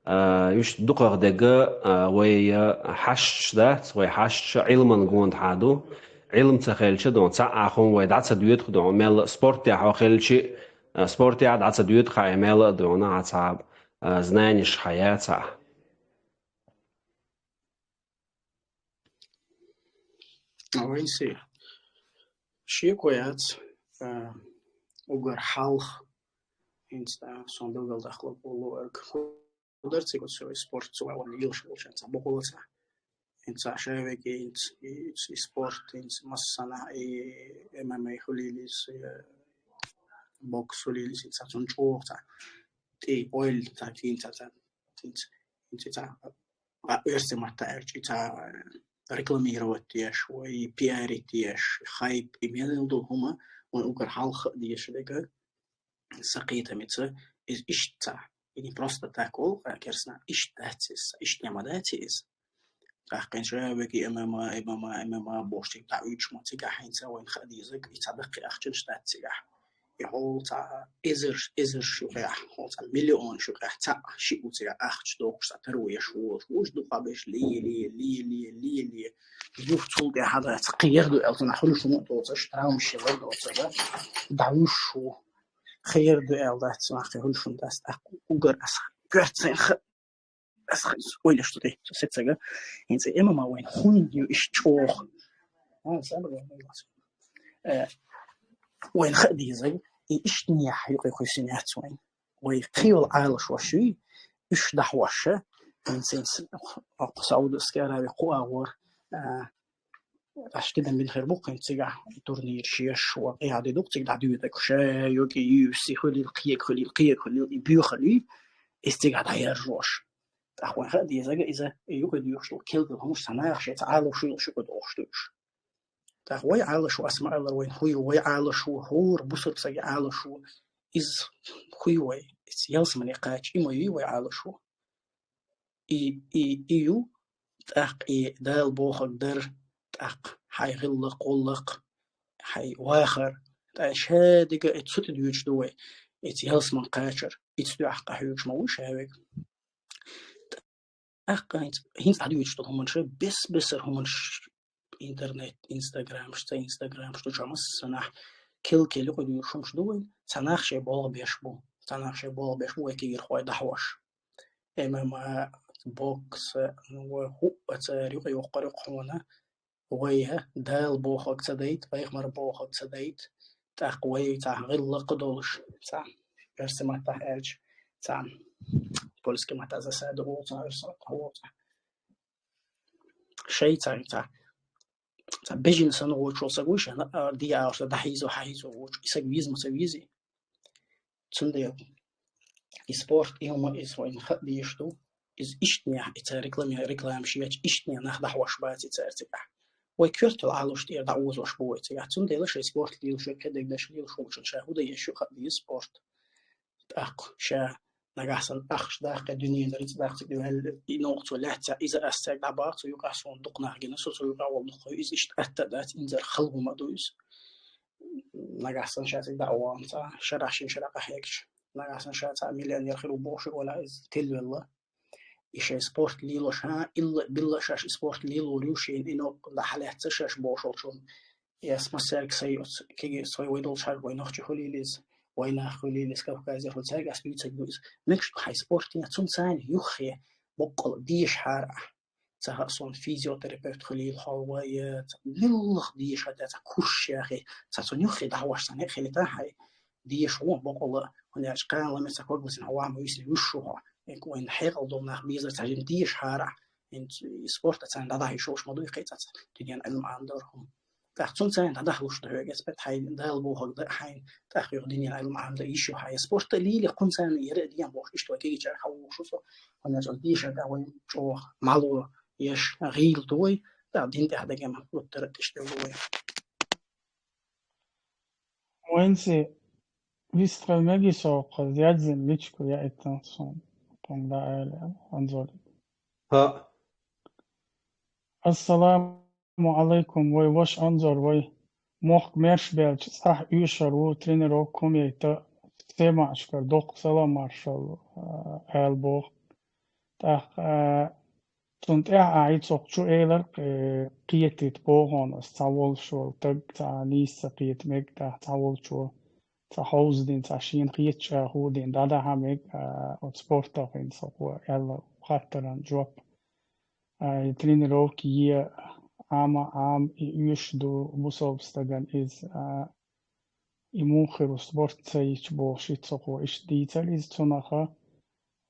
إش دقق دقة ويا حش دات ويا حش علما قوند حادو علم تخيلش دون تا أخون ويا دات دويت دون مال سبورت يا خيلش سبورت يا دات دويت خاي مال دون عتاب знаниш حياته وين سي شيء كويس وقر حالخ إنت صون بلغل داخل بولورك قدرت تقول سوي سبورت سواء ولا يوش ولا شيء بقولتها إنت شايفك إنت سبورت إنت مثلا MMA خليليس بوكس خليليس إنت تنشوف تي أويل تاكين إنت أرسم متاعك إنت ريكلاميروت ديش وي بياري ديش خايب إيميل دول هما ونقر حالخ ديش لقى سقيتة متى إز إشتا يعني просто تاكل كرسنا إشتاتيس إشتياماداتيس تحقين شوية إماما بوشتي تعويش ما تيجا حين سوين خديزك يتبقي أخشنش تاتيجا يهول تا إزر شوقيح هول تا مليون شوقيح تا شيء تيجا أخش دوكش تا تروي شوش وش دوقا بيش لي يوف تول دي هذا تقير دو ألتنا حلو شو مقدوتش تراهم الشغل دوتش دعوش شو خير دو ألتنا تسمح حلو شو داست أقر أسخ قرتين أسخ ويلش تدي ستة إنت إما ما وين هون يو إشتوخ وين خدي زي إشتني حيقي خشينات وين ويقيل عالش وشوي إش دحوشة إنسان سعود سكارة بقوة ور عش كده من خير بوقين تيجا تورنير شيش وقاعد يدوق تيجا دودك شا يوكي يوسي خلي القيق بيو خلي استيجا داير روش أخوان خدي إذا يوكي يوشلو كيل بهمش سناخ شيء تعالوا شو قد أوشتوش تخوي على شو أسمع الله وين خوي على شو هو ربصت سجى على شو إز خوي يلس من يقاش إما يوي على شو إيو تأق دال بوخك در تأق حي غلق قلق حي واخر تأشهادك اتسوت ديوش دوي يلس من قاشر يتسدو أحق حيوش موش هاوك أحق هينس عديوش دو همانش بس همانش إنترنت إنستغرام شو جامس سناح كل قد يشومش دوين سناح شيء بال بيشبو وكير خوي دحوش إما بوكس وهو تاريخ يقرأ قونا وياه دال بوخك تديت بيخمر بوخك تديت تقوي تغير قدوش تاع برسمة تحاج تاع بولس كما تزسد وطا شيء تاع بيجي نسان وشو سويش أنا دي عارف ده حيزو وش يسويز مسويزي تندي سبورت يوم إسوين خد يشتو إز إشتني ريكلام شيء إشتني نخدح وش باتي ترتجع ويكرت العالوش تير دعوز وش بويت يعني تندي ليش سبورت ليل شو كده يقدر ليل شو شاهو ده يشوف خد سبورت أق شا نجحسن أخش داخل الدنيا دريت داخل الدنيا ينوقت ولا إذا أستعد عبارة يقاسون دقنا جنسو يقع والنخو إذا أتدات إنزل خلقه مدوس نجحسن شات دعوة أنت شرحشين شرق حيكش نجحسن شات مليون يرخلو بوشر ولا إز تل والله إيش سبورت ليلو شا إلا بالله شاش سبورت ليلو ليوشين إنه لحالات شاش بوشر شون يس مسارك سيوت كي سوي ويدل شار وينخش خليليز وين خليليز كوكازي فلسارك أسبيت سجوز نكش حي سبورت يا ثاني يخي بقول ديش حارة تهصون فيزيوثيرابيوت خليل حوايات لله ديش هذا كوش يا أخي تهصون يخي دعوش سنة خلي تاحي ديش هو بقول هنا أشكال لما تقول بس عوام ويسلي وشوها وين حيق ضمن بيزر تعلم ديش حارة إنت سبورت تان ده يشوش مضوي قيتات تدين علم عندهم تحصل سنة تدخلش ده جسبت حي ده البوه ده حين تأخير الدنيا علم عام ده يشوا حي سبورت اللي يكون سنة يرد ديان بوش إشتوا كي يجرح وشو صو والناس الديش ده وين شو معلو يش غيل دوي ده دين ده هذا جمع وترد إشتوا دوي وين سي بيستخدمي سوق زياد زميلتكو يا إتنصون كان ده أنظر ها السلام عليكم وي وش أنظر وي موخ ميرش بيلش صح يشر و ترينرو كوميتا سيما أشكر دوق سلام مارشال ألبوخ تاخ تنت أعيد سوق شو إيلر قيتت بوغون استعول شو تق تعنيس قيت ميك تعول شو تحوز دين تعشين قيت شاهو دين دادا هميك سبورتا فين سوق يلا خاطران جواب ترينرو كي عام يشدو بصوبستغن إز إموخر سبورت سيش بوشي تسوكو إش ديتال إز تنخا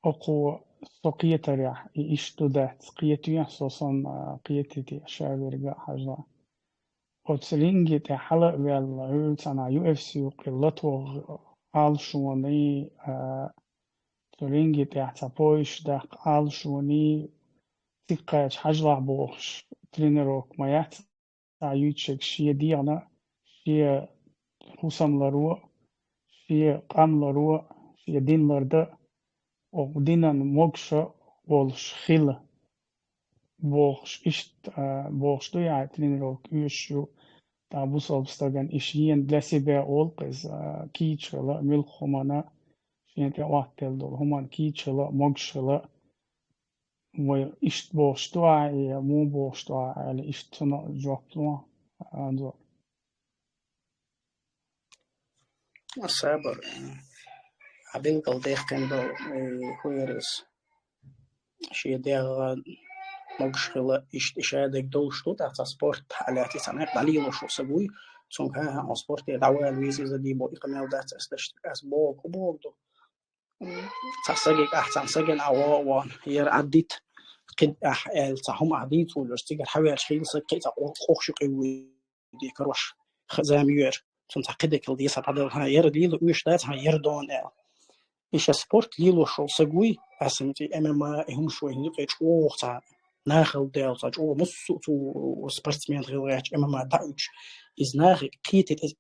أقو سوقيتريح إشتو دات قيتو سوصن قيتتي شاورغا حاجة وتسلينجي تحلق بالهولتنا UFC وقلته قال شوني تسلينجي تحتبوش داق قال شوني تقاش حجلع بوخش ترينروك ما يحت يوتشك شي ديانا شي حسام لرو شي قام لرو شي دين لرد ودينا موكشا والش خيل بوخش إشت بوخش دو يعني ترينروك يوشو تابو صوبستغن إشيين دلسي أولقز كيتشلا ملخمانا شين تواحتل دول همان كيتشلا موكشلا وإشت بوشتوا مو بوشتوا على إشتنا جوابتوا عنده الصبر عبين قلديخ كان دو هويرس شي ديغ مقشخلا إشادك دولشتو تحت سبورت حالاتي سنة دليل شو سبوي سون ها سبورت دعوة ويزي زدي بو إقناع دات استشت أسبوك وبوك تسجل أحسن سجل عوان ير عديت قد هم عديت والرستيجر حوالي شيء سكيت خوش قوي دي كروش خزامير تنتقدك الدي سبعة ها ير ليلو ويش دات ها يردون إيش سبورت ليلو شو سجوي أسمتي ما هم شوي نقيت وقتها ناخل ديال تاج أو نص تو سبورتسمين غيرش ما دايتش إز ناخل قيتت إز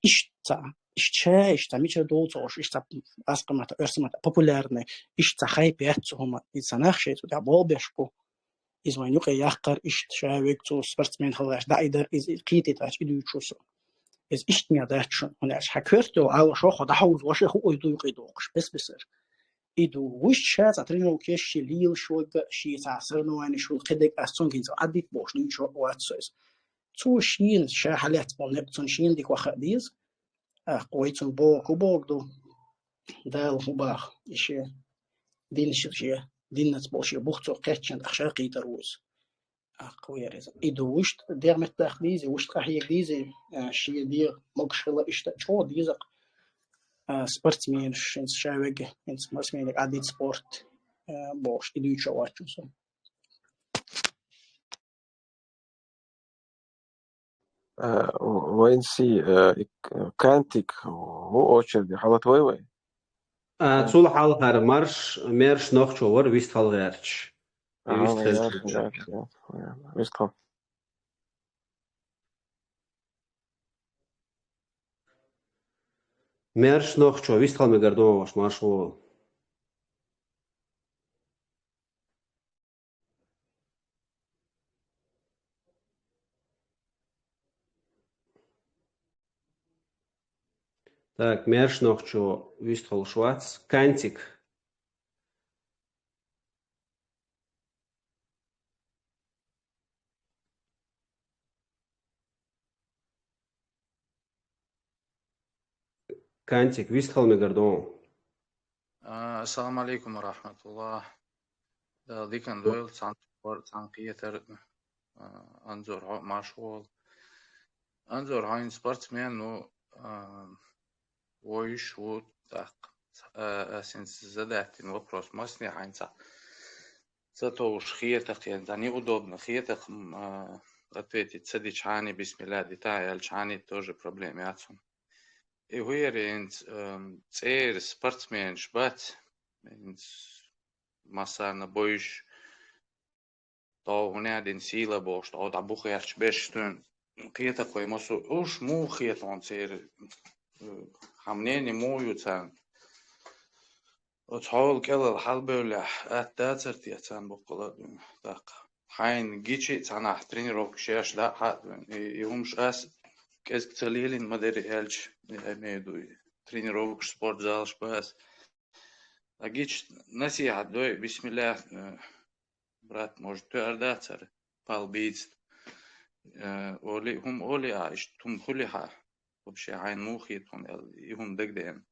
إشتا ميتش دولتوش إشتا أسقمت أرسمت populärne إشتا خايبيات هم إز ناخشيت ودا بولبشكو إز وين يقي يحقر إشت شاويك تو سبورتسمين غيرش دايدر إز قيتت أش إدوتشوس إز إشت ميا داتشون هناش حكرتو أو شو خد حوز وش هو يدو يقيدوش بس إدو وش شات أترينو كيش ليل شو شيء تعسرنا وين شو قدك أستون كينزو عديت بوش لين شو واتسوس تو شين شا حالات بونبتون شين ديك وخديز قويتون بوك وبوك دو دال خباخ إشي دين شيء دين نتبوشي بوختو قتشن أخشى قيتروز قوي رز إدو وش دير متأخذيزي وش تحيي ديزي شيء دير مقشلة إشتا شو ديزق سبورتسمين شين شاوج إن سبورتسمين عديد سبورت بوش إدو يشواتشون وإنسي كانتك هو أوشر حالات وي Цул халгар марш мерш нохчовар вист халгарч. Вист халгарч. ويستخل Мерш нохчо вист хал мегардоваш маршо. Так, мерш нохчо вист хал швац. Кантик. Кантик вист хал мегардов. السلام عليكم ورحمة الله. دي كان دويل تنقيتر أنظر مشغول أنظر هاين سبورتسمين نو ويش و تاق سنس زداتين وبروس مصني هاين ستوش خيتك يعني удобно خيتك ответить садичани بسم الله ديتاي الچани тоже проблемы отцом. И уверен, цер спортсмен шбат, масса боиш, то у него один сила бош, то да бухерч бештун. Киета кой масу уж мухет он цер, хамне не моются. وتحاول كلا الحال بولا أتأثر تيتان بقولة دق حين جيتشي تنا ترينيروك شاش لا حد يهمش أس كيس تليلين مدري هالش ميدو ترينيروك سبورت زالش بس أجيتش نسيحة دوي بسم الله برات может تأرداتر بالبيز أولي هم أولي عايش تم خليها وبشي عين موخي تون يهم دقدين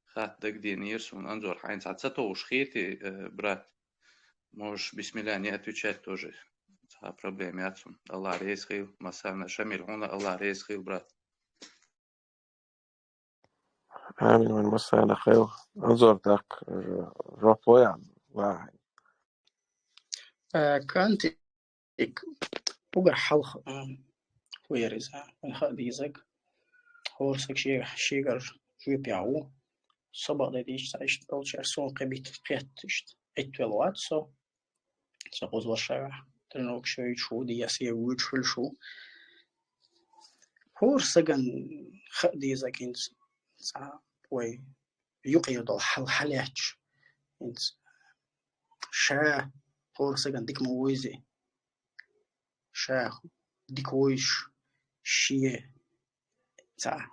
خات دقدين يرسون أنظر حين ساعات ستوش خيتي برات مش بسم الله не отвечать тоже проблемятсун. Allah reis khil, masana shamil huna Allah reis khil brat. آمين والمساء على خير. أنظر ذاك رفوع واحد. كانت إك وقر حلخ ويرزا من خديزك هورسك شيغر جوي بيعو صبغ ديش تعيش تلشر سون قبيت قيتشت اتولوات سو سقوز وشا تنوك شوي شو دي يسير وجه شو هورسكن خديزك انت سا وي يقيد الحلحلات انت شا هورسكن ديك مويزي شا ديك ويش شيه تا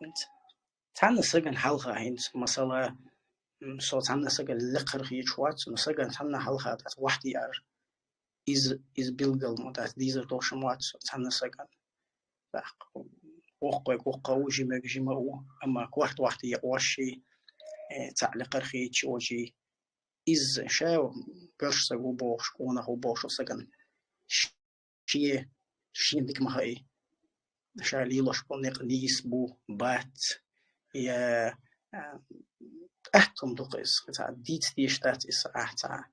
انت تانا سجن حلقة هنت مثلا صوت تانا سجن لقر خيشوات سجن تانا حلقة تات واحد يار إز بيلجل مدات ديزر دوشموات تانا سجن وقوق وجمع أما واحد يواشي تعلق خيش وجي إز شاو برش سجو بوش كونه هو بوش سجن شين ديك مهاي شالي لوش بنيق نيس بو بات يا أحتم دقيس كتا ديت ديشتات إس أحتا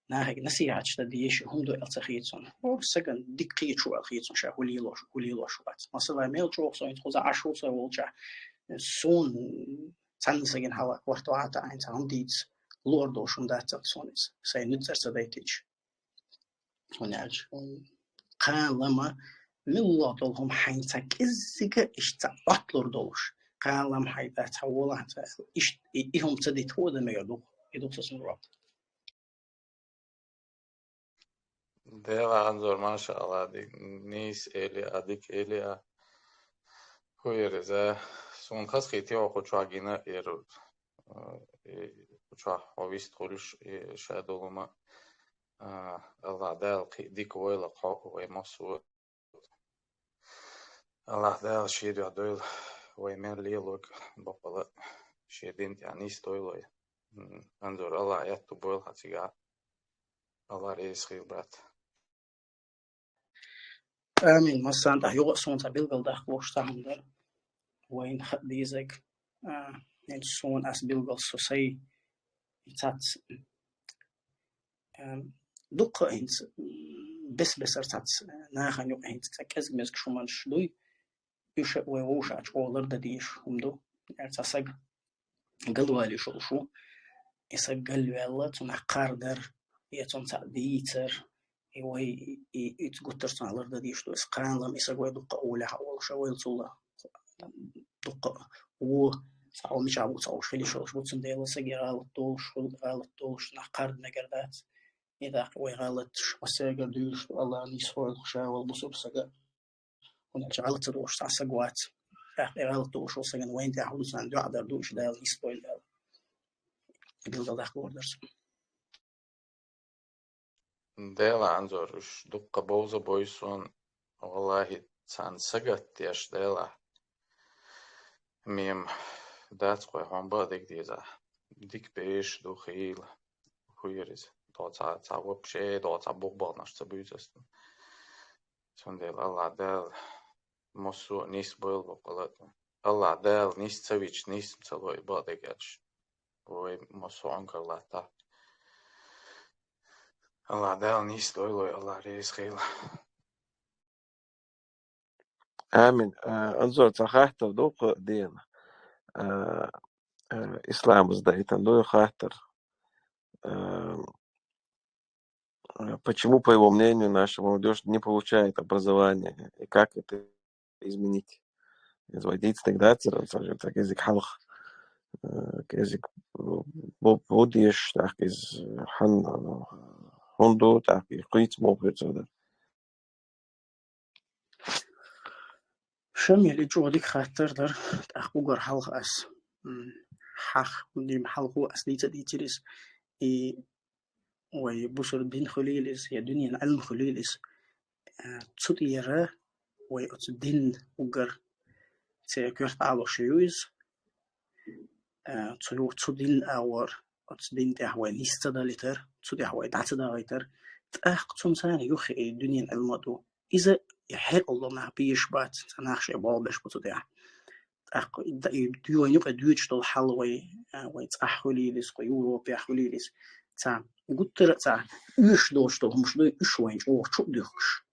ناهج نسيعة ديش هم دو التخيطون أو سجن دقيق شو الخيطون شا هولي لوش وات مثلا ميل جوك سو يتخوز عشرة سوولجا سون تان سجن هوا وقت وعتا عين تام ديت لوردو شون داتا سونيس سي نتر سدايتيج هناج قال لما من الله دولهم حينتك إزيك إشتا أطلر دولش قالم حيدا تحولها إيش إيهم تدي هو ده ما يدوق تسمع رابط Dela anzor masha Allah dik nis adik elia huireza sun khas khiti wa khochwa gina erud khochwa hawist kholish shadoluma Allah dal dik wela qaqo wa masu Allah dal shid yadoil wa men lilog baqala shidin yani stoyloy anzor Allah yattu boil hatiga Allah reis khil brat آمين مثلا ده يوقع صون تبيل قل ده قوش تعمل وين خديزك يعني صون أس بيل قل سوسي تات دقة إنت بس تات ناخن يوقع إنت تكز مزك شو من شلوي يش ويوش عش أولر دديش همدو ارتسق قلوالي شو يسق قلوالله تنعقار در يتون تعديتر وي يتقطر على الأرض دي شو إسقان لم يسقوا دقة أولى أول شويل صلا دقة و ساو مش عبود ساو شلي شو بتسند يلا سجى غلط طوش نقار نقردات إذا ويغلط وسجى دوش الله يسوي شاول بصوب سجى ونرجع غلط دوش تاع سجوات غلط دوش وسجى وين تعود سان دو عذر دوش ده يسوي ده يبيل ده أخبار درس Dela anzor ush dukka boza boyson wallahi san sagat yash dela miem dats qoy hamba dik besh do khil huyeris dotsa wopshe dotsa bogbal nash tsabuytas son del Allah del mosu nis boil boqalat Allah del nis tsavich nis tsaloy badegach oy mosu ankarlata Allah del nis doyloy Allah reis khil آمين. أنظر تخاطر دوق دين إسلام сдает, но хахтер. Почему, по его мнению, наша молодежь не получает образование и как это изменить? Изводить тогда, так язык халх, язык будешь, так из хунду, так и куиц моприт. شميل جودك خاطر در أخوجر حلق أس حق ديم حلقو أس ديتريس إي ويبصر الدين خليلس يا دنيا العلم خليلس تصديره ويتصدين وجر تكير تعالو شيوز تصدين أور تصدين تهوى نيستدا لتر تصدين هوى دعتدا غيتر تأخذ ثاني يخي الدنيا المدو إذا يحق الله ما بيش بات تناخش يبغى بيش بتودع أخ ديو ينقى ديوش طول حلوي ويتأخلي لس قيورو بيأخلي لس تام قلت له تام إيش دوش تو مش دو إيش وين شو دوش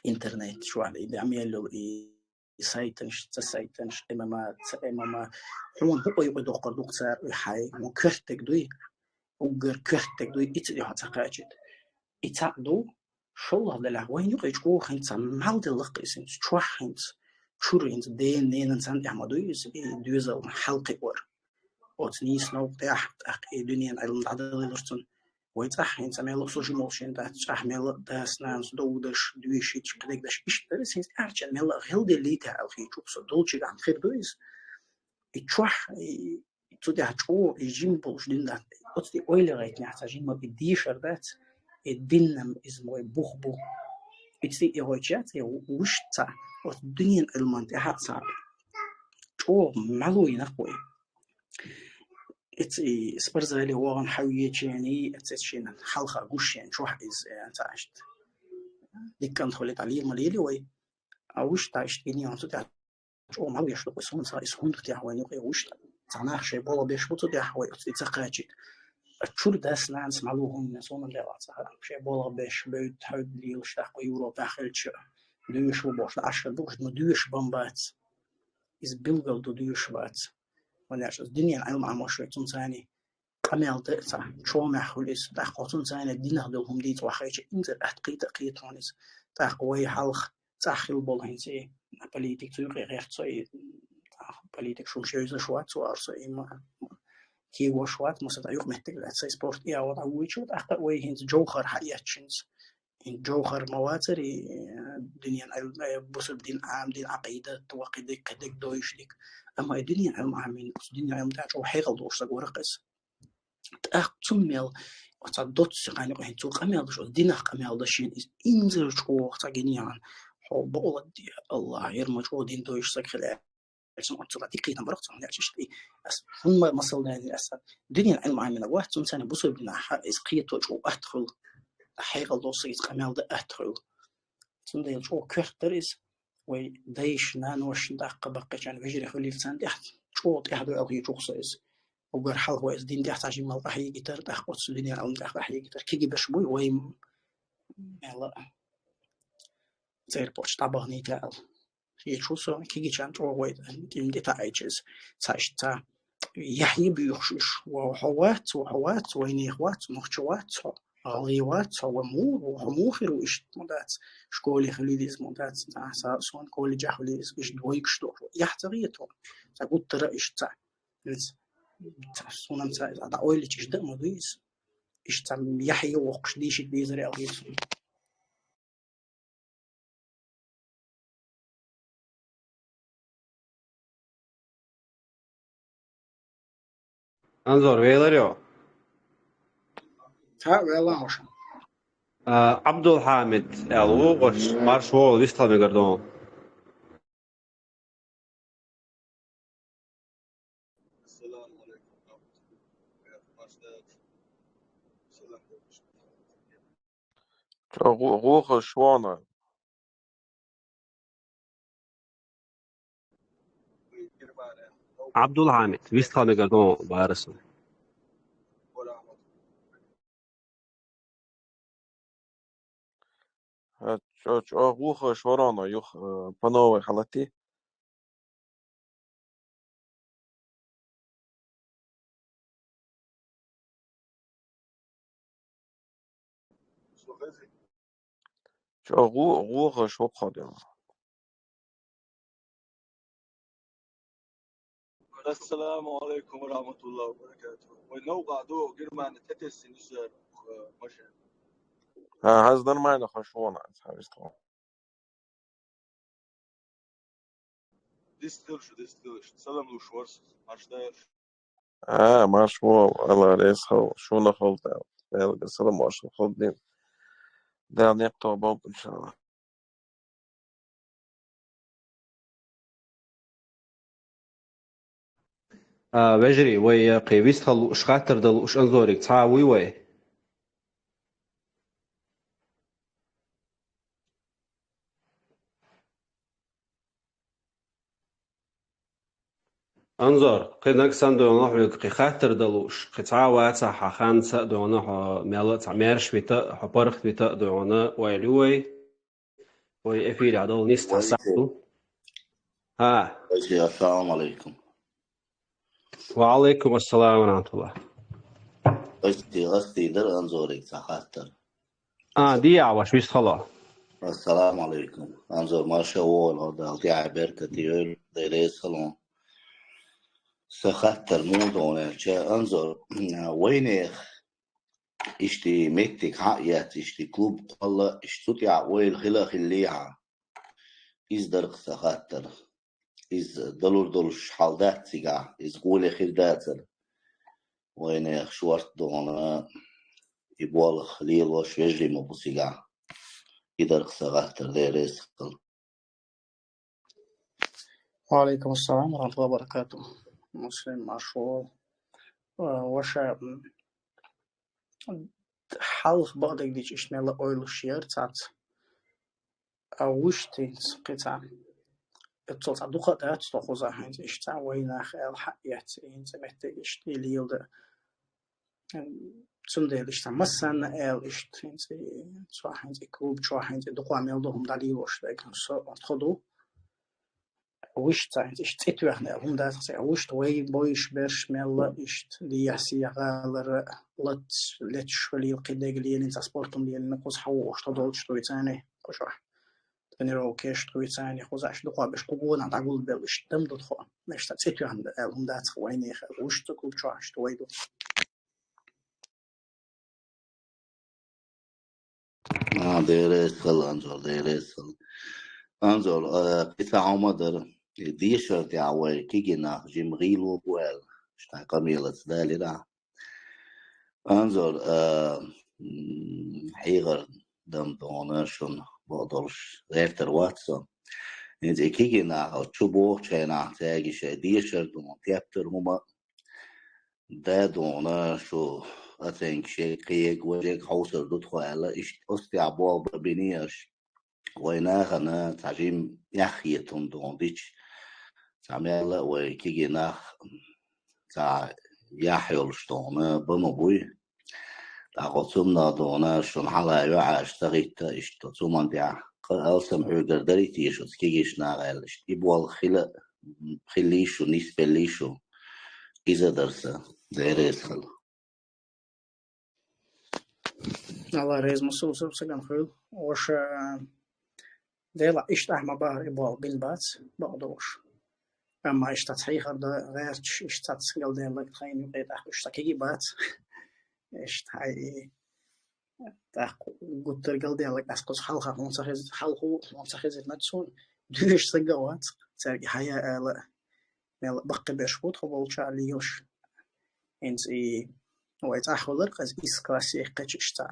إنترنت شو على إذا عميلو سايتنش تسايتنش إمام حون هو يبغى دكتور دكتور يحيي مكرتك دوي وجر كرتك دوي إتدي هتقاعد إتعدو شو الله دلها وين يقيج قو خنت مال دلقيس إنت شوح إنت شورينت دين نين إنسان يعمدويس دوزل حلقة ور وتنيس نو تحت الدنيا علم عدد لرتن ويتح إنت مال سوشي موشين ده تح مال داس نانس دودش دويشيتش كدك دش إيش درس إنت أرجع مال غير دليته على خي شوف صدولش عن خير دويس يتشوح تودي هتشو يجيم بولش دين ده أتدي أويل غايت نحتاجين ما بديش أردات الدينم اسمه بوخبو إتسي إيروجات وشتا والدنيا المنطقة صعب شو معلوي نقوي إتسي سبرزالي هو عن حوية يعني إتسيشين حلقة قوش يعني شو حيز أنت عشت ديك كان تقولي تعليم مليلي وي أوش تعيش بيني عن تدع شو معلوي يشلو بسون صار يسون تدع وين يقي وش تعناه شيء بالله بيش بتدع وي إتساقاجي شور داس ناس معلوهم نسون اللي واصح شيء بالله بيش بيت حد لي وشتاق يورو داخل شو دوش وباش عشر دوش دوش بمبات إز بيلقل دوش بات ونعش الدنيا علم عم وشوي تنتاني قميل تقطع شو ما حوليس تاخو تنتاني الدين هدلهم ديت وخيش إنزل أتقيت قيت هونيس تاخوي حلق تاخل بولهنسي بوليتيك تيغي غير تسوي بوليتيك شو شيء شوات سوار سوي ما كي وشوات مصد عيوق محتاج لأتسي سبورت إياه وضع ويشوت أخطأ ويهنز جوخر حياتشنز إن جوهر مواتر الدنيا بوصل دين عام دين عقيدة توقيدك كدك دويشلك أما الدنيا علم عامين الدنيا علم تاج أو حيغل دوش ورقص تأخ تميل وتعدوت سقاني وين تو قميل شو الدين قميل دشين إنزل شو تاجنيان حو بقول الله يرمج هو دين دويش سكخل عشان أنت قينا برقص عن شيء بس هم مصلنا للأسف الدنيا علم عامين واحد تنسى بوصل بنا حائز قيت وجو أدخل حيغل دوسيت قميل ده أدخل تندي شو كختريس ويدايش نانوش دق بقيش يعني بيجري خلي لسان دحت شو تحدو أغي جوخسيس وقر حل هو إزدين دحت عشان مال رح يجتر دخبط الدنيا أو دخ رح يجتر كي بشبوي ويم يلا زير بوش طبعني تعال هي شو سو كي كان شو ويد دين دي تعيجز ساشتا يحيي بيخشش وحوات ويني إخوات مخشوات غيوات ومور وموخر وإيش مدات شكولي خليديز مدات تاع سون كولي جاخليز إيش دويك شتو يحتريتهم تقول ترى إيش تاع سون تاع دا أويل إيش ده مدويز إيش تاع يحيى وقش ديش بيزرع غيس انظر ويلريو تا والله مش عبد الحامد الو وش مارش وول ويستل ميغردون السلام عليكم ورحمة الله وبركاته. سلام روح شوانا عبد الحامد ويستل ميغردون بارسن روح شوانا يخ بنوي حالتي روح شو قادم السلام عليكم ورحمة الله وبركاته. ونو بعدو جرمان تتس نزار مشي. هذا ما أنا خشوانا ديستلش سلام لو شورس ماشتاش. ما شو الله رئيس هو شو نخل ده السلام واشو خدين ده نقطة باب إن شاء الله بجري وي قي ويستل وش خاطر دل وش انظورك تعاوي وي انظر قدك سندو نحو خاطر دلوش قطعة واتسع خانسة دونا ميلت ميرش بيتا حبرخ بيتا دونا ويلوي ويفيد عدول نيست ويسي حسابو ها السلام عليكم. وعليكم السلام ورحمة الله. قصدي در أنظرك تخاطر. دي عواش بيست خلا. السلام عليكم. أنظر ما شاء الله هذا التي بركة ديال ديري سلام. سخاطر مودون جاء أنظر وينيخ اشتي مكتك حقيات اشتي كلوب قلا اشتوتي ويل خلا خليها إز درق سخاطر إز دلش حالدات سيجا إز قولي خيرداتر وينيخ شوارت دون يبوال خليل وشويجري مبوسيجا إدارة سغاحتر ديريس وعليكم السلام ورحمة الله وبركاته. مسلم عشوال وشا حالخ بعدك ديش إشمالا أويلو شير تات أوشتينس قطع التصوت دوخة دات تخوزا هنز إشتا ويناخ الحقيات إنز محتاج إشتي ليلد تسندل إشتا مسان إشت إنز تسوا هنز كلوب تسوا هنز دوخة ميلدهم داليوش لكن سو أتخدو وشت إنز إشت إتوهنا هم دات تسا وشت وي بويش برش ميلا إشت لياسي غالر لتش خليل قدق ليلين تسبورتم ليلين نقص حوش تدولش تويتاني قشوح تنيرو كيش تويتاني خوزاش دقوا باش قونا تعقول بلش دم دخوا مش تسيتو هم دات خويني وش تكون تشاش تويدو ديريس ديريس أنظر قطع عمدر ديشر تعوي كيجينا جمغيلو بوال شتا قميلة دالي دا أنظر حيغر دم دونشون بقدرش غير واتسون إنت كيجينا أو تشوبو شينا تاجي شي ديشر دون تيابتر هما دا دونا شو أتنك شي قيق وجيك حوصر دوتخو على إش أستيعبوا ببنيش ويناغنا تعجيم يخيتون دون ديش تعمل وكيجيناخ تاع يحيولش دونا بنوبوي تاقوتومنا دونا شون حالا يوعاش تغيتا إشتوتومان ديا ألسم عودر داريتي يشوت كيجيش ناغالش إبوال خليشو نيسبليشو إذا درسا ديريس خل الله ريز مسؤول سبسجن خيل وش ديلا إشت أحمى بار إبوال بين بات بقدوش أما إشت تصحيح هذا غير إشت تسجل ديلا تخين يبقى إشت كيجي بات إشت هاي تاخ قلت رجال ديلا أسقط حلقة منسخز حلقة منسخز نتسون دوش سجوات ترجع حياة لا بقى بشوط خبول شاليوش إنسي ويتأخذ قز إس كلاسي قتشتا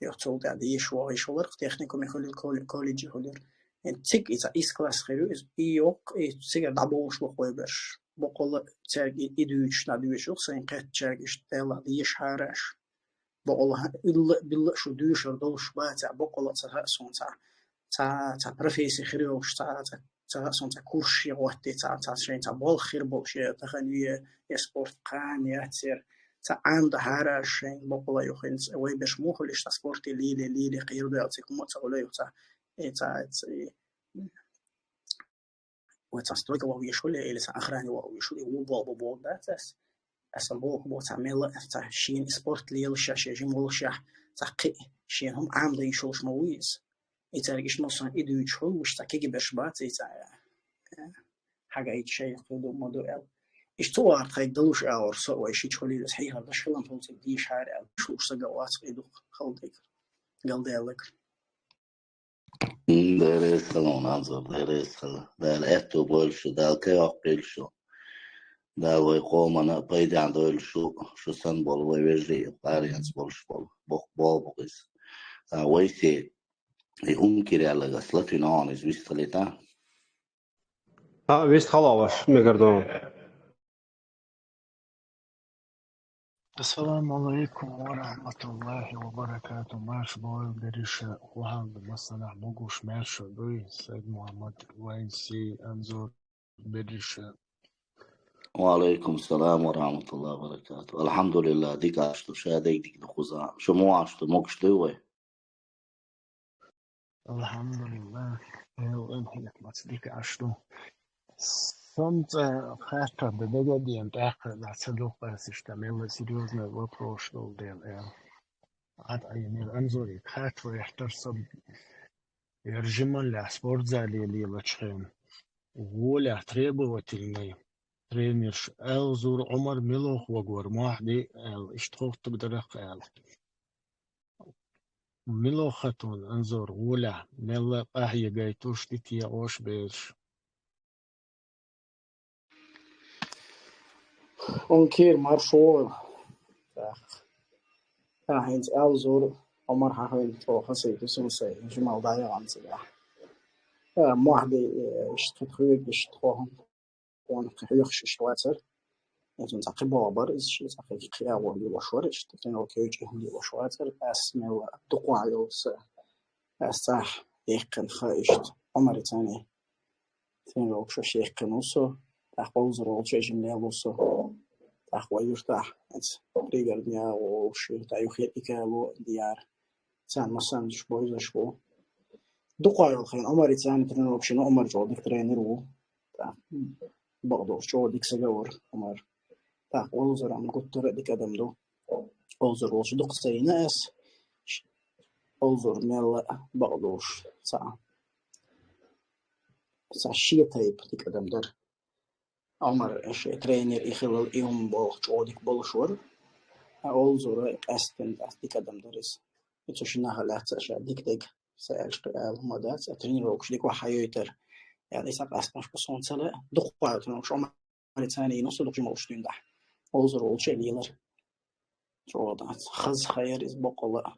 يحصل ده يشوا يشوا تكنيكو ميخول كوليجي هولر إن تيك إذا إس كلاس خيرو إز إيوك تيجي دابوش بخويبرش بقول ترجع إدوش ندوش وخسين قت ترجعش تلا ديش حارش بقولها إلا شو دوش ردوش باتع بقول تهاسون تا بروفيسي خيروش تهاسون تا كورشي وقتي تا شين تا بول خير بوشي تخنيه يسبورت قان ياتير تعاند هارشين بقول يخنس وي باش موخلش سبورت ليلي قير بيعطيك متقول يتا وتصدق وهو يشول إلى آخرين وهو يشول وبوا بوا باتس أسموه بوا تعمل شين سبورت ليل شاشة جمول شح تحقيق شين هم عامل يشولش مويز يترجش مثلا إدو يشول وش تكيج باش بات حاجة يتشيء قدو موديل اشتوار تايدلوش اور سو ايش يشولي صحيح هذا شلون تقول دي شارع شو سجوات قيدو خلدك قال ديالك ديريس خلون أنظر ديريس خل دال إتو بولشو دال كيوك بيلشو دال ويقوم أنا بيدي عن دولشو شو سنبول ويجري قارينس بولش بول بقيس ويسي يهم كيري على غسلتي نون إز بيستليتا بيست خلا واش مقردون. السلام عليكم ورحمة الله وبركاته. ماش بول بريشة وهم بمصنع بوغوش ماشو دوي سيد محمد وينسي أنزور بريشة وعليكم السلام ورحمة الله وبركاته. الحمد لله ديك عشتو شاديك ديك دخوزا شو مو عشتو موكش دوي. الحمد لله. وإن هيك مصديك عشتو صمت خاطر بدأ دي انتاخ لعسلوق بس اشتمل سيريوزنا вопрос что дел عاد أيامي الأنظري خاطر يحترصب يرجمن لعسبورت زالي اللي لتشخين ولا требовательный тренер ألزور عمر ملوخ وجور واحد اشتغل تقدرك ملوختون أنظر ولا ملا أهي جايتوش تتيا أوش بيرش Onkeer maar voor. Heinz Elzor, Omar Hahin, Hase, Hussein, Jumal Dayan, Mohdi, Stukruig, Stroham, on Hirsch Schweitzer, and uns Akibabar is she's a Kia or you were short, then okay, you were Schweitzer, as Mel Duquayos, as Sah, Echen Heist, Omaritani, then also Sheikh Canuso, a hose roll chasing also. أخوة يرتاح ريجر ديا وشي تايو خير إكالو ديار سان مثلا شبوي شبو دقايق الخين عمر تاني ترينر بشنو عمر جو ديك ترينر و برضو شو ديك سجور عمر تا أوزر عم قلت ديك أدم دو أوزر وش دق سي ناس أوزر مل برضوش سا شي تايب ديك أدم در عمر إيش ترينر يخلل يوم بول جو ديك بولشور أوزر أستن ديك أدم درس يتوشنا هلات أشياء ديك سألت المدات أترينر وكش ديك وحيوتر يعني ساق أستنش بصون سلا دقوا تنوش عمر ثاني نص دقي موشتين ده أوزر وش ليلر شو ده خز خير إز بقولة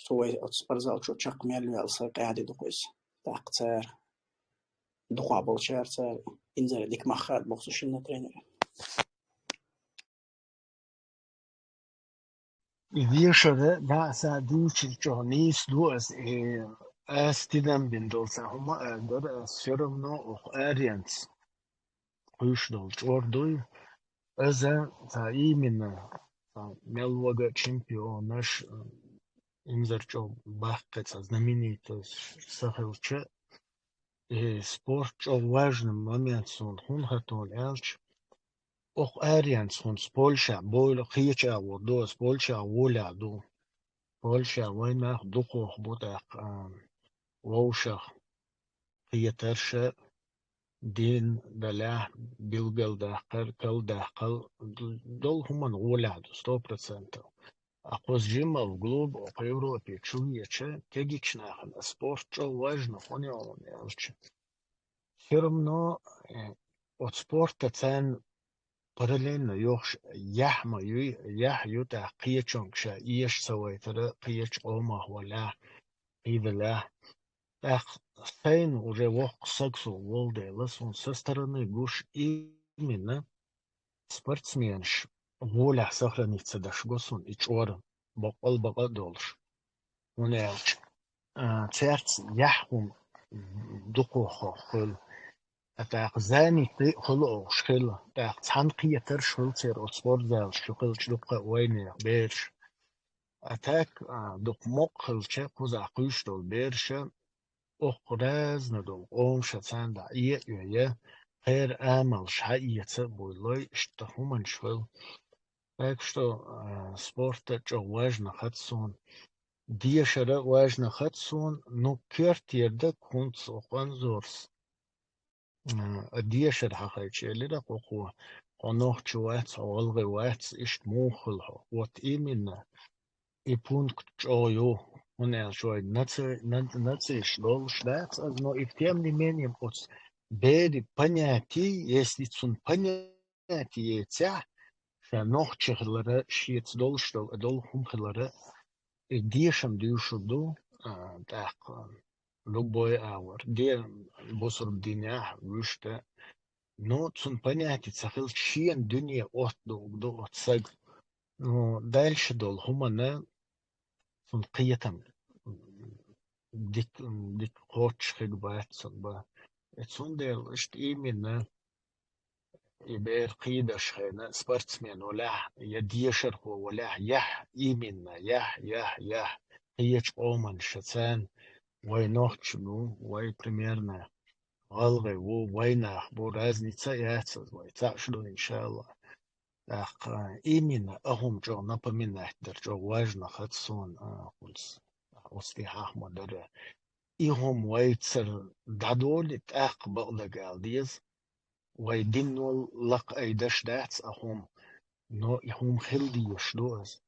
توي أتصبرزال شو شق ميل والساق قاعد دقيس تقتر دقوا بالشهر سار إنزل ديك مخات بخصوص الترينر Вешера, да, садучи, чонис, дуас, стидам биндолса, хума, да, все равно, арианс, кушдол, чордой, за именно, мелвага чемпионаш, имзарчо, бахкаца, знаменитость, сахалча, спорт, чо важным моментом, хун хатол, элч, арианс, хун с Польша, бойло, хича, водо, с Польша, воля, ду. Polsha wayna duqu budak wawsha qiyatarsha din dalah bilgal daqal kal daqal dol human wuladu 100%. Aqos jima в глуб о Европе чуече тегична спорт чо важно хонио ялче. Все равно от спорта цен параллельно يوخش يحما يح يوتا قيچونكشا إيش سويتر قيچ أوما ولا إذا لا أخ ثين уже وق سكسو волде ласон со стороны гуш именно спортсменш воля сохранится даш госун и чор бaqal долш ونالش تيرت يحكم دقو خل أتاق زاني خلو شخلا تاق تحنقية ترشل تير أصبر زال شخل شلقة وين بيرش أتاك دق مقل شاكوز عقوش دول بيرش أخراز ندول قوم شتان دا إيه غير آمل شحية بولاي اشتهومن شخل تاك شتو سبورت جو واجنا خدسون دي شرا واجنا خدسون نو كيرت يردك كونت أقوان زورس الديشر حقيقي اللي رقوقه قنوح جوات والغي وات إشت موخلها وات إيمنا يبون كتشويو هنا شوي نتسي شلول شلات но и в тем не менее от бери понятий если цун понятие тя нох чехлара шиец долштол дол хумхлара дишам дюшуду так любой аур де босор диня вышта но цун понятие цахил чьен дунья от до от саг но дальше дол хумана цун қиятам дик коч хигбат цун ба цун дел ишт именно يبير قيدش خينا سبورتسمان ولا يديشر هو ولا يح إيمنا يح هيش أومن شتان وينوخشنو ويبريميرنا غلغي ويناخ بو رازنيца ياتسز ويتعشلو إن شاء الله أخ إيمنا أهم جو напоминать در جو важно хатсон خلص وستيحاح مدر إيهم ويتسر دادولت أخ بغلق ديز ويدينو لق أيدش داتس أهم نو يهم خلدي يشلوز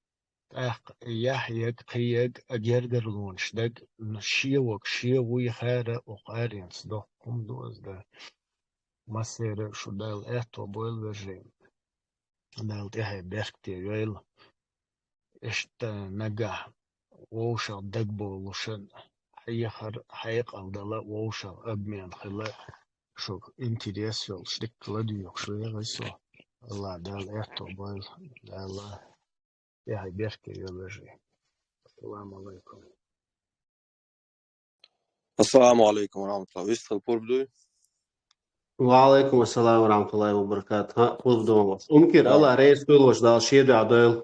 أخ يحيق قيق أجرجر لونش دق شيوي خارة وقارينس دو هم دوز دا مسير شو دال إهتو بويل برجين دال تيهي بيختي يويل إشت نجح ووشا دق بولوشن حيق أفضل ووشا أبمين خلا شو انتريس يول شدك لدي يخشوي غيسو الله دال إهتو بويل دال تيهي بيختي يويل برجين السلام عليكم. السلام عليكم ورحمة الله. يستخدم بدوي. وعليكم السلام ورحمة الله وبركاته. ها قلب دوماس أمكر الله رئيس كل وش دال شيء عدل.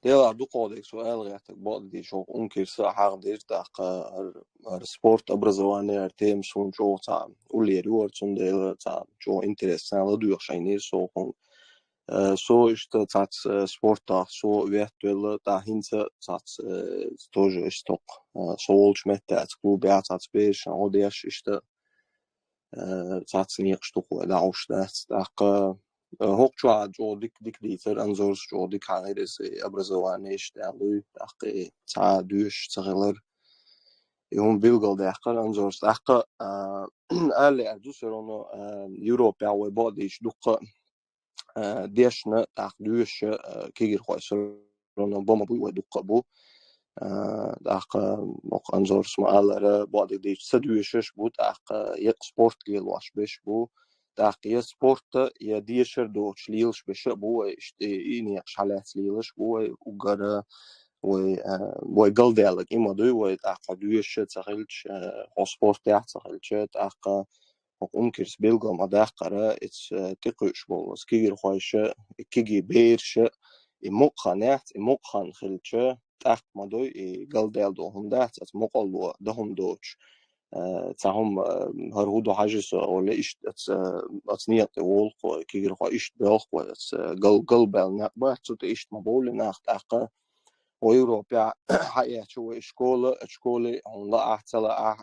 ديلا دقودك سؤال غيرتك بعض دي شو أمكر ساحة غير تاق السبورت أبرزواني أرتيم سون جو تام ولي ريورد سون ديلا تام جو إنترسان لدو يخشينير سو كون سو إشت تات سبورت تا سو ويهتويل تا هينسا تات توجه إشتوق سولش متى كلوب يا تات بيش عوديش إشت تات سنيق شتوق دعوش تاق هوك شو جو ديك ديتر أنزورس جو ديك هايرس أبرزوانيش تعلو تاق تا دوش تغلر يوم بيلقل داقل أنزورس تاق ألي أدوس رونو يوروبيا وباديش دوق ديشنا تاق دوش كيجر خويس رونو بوما بوي ودوق بو تاق موق أنزورس ما ألر بادي ديش سدوشش بو تاق يق سبورت ليلواش بيش بو تاق يا سبورت يا ديشر دوش ليلش بيش بو إني شالات ليلش بو وقرا وقلدالك إما دو وتاق دوش تغلش هو سبورت تغلش تاق وأمكرس بيلقى مداقرة تقوش بولس كيجر خويش كيجي بيرش إمقانات إمقان خلش تاق مدوي قلدال دوهم دات مقلو دهم دوش تاهم هرهودو حاجس ولا إيش أتصنيت والق كيجر خويش بيلق قلبال نقبات صوت إيش مبول ناخت تاق ويوروبيا حقيقة شو إشكولة هم لا أحتلا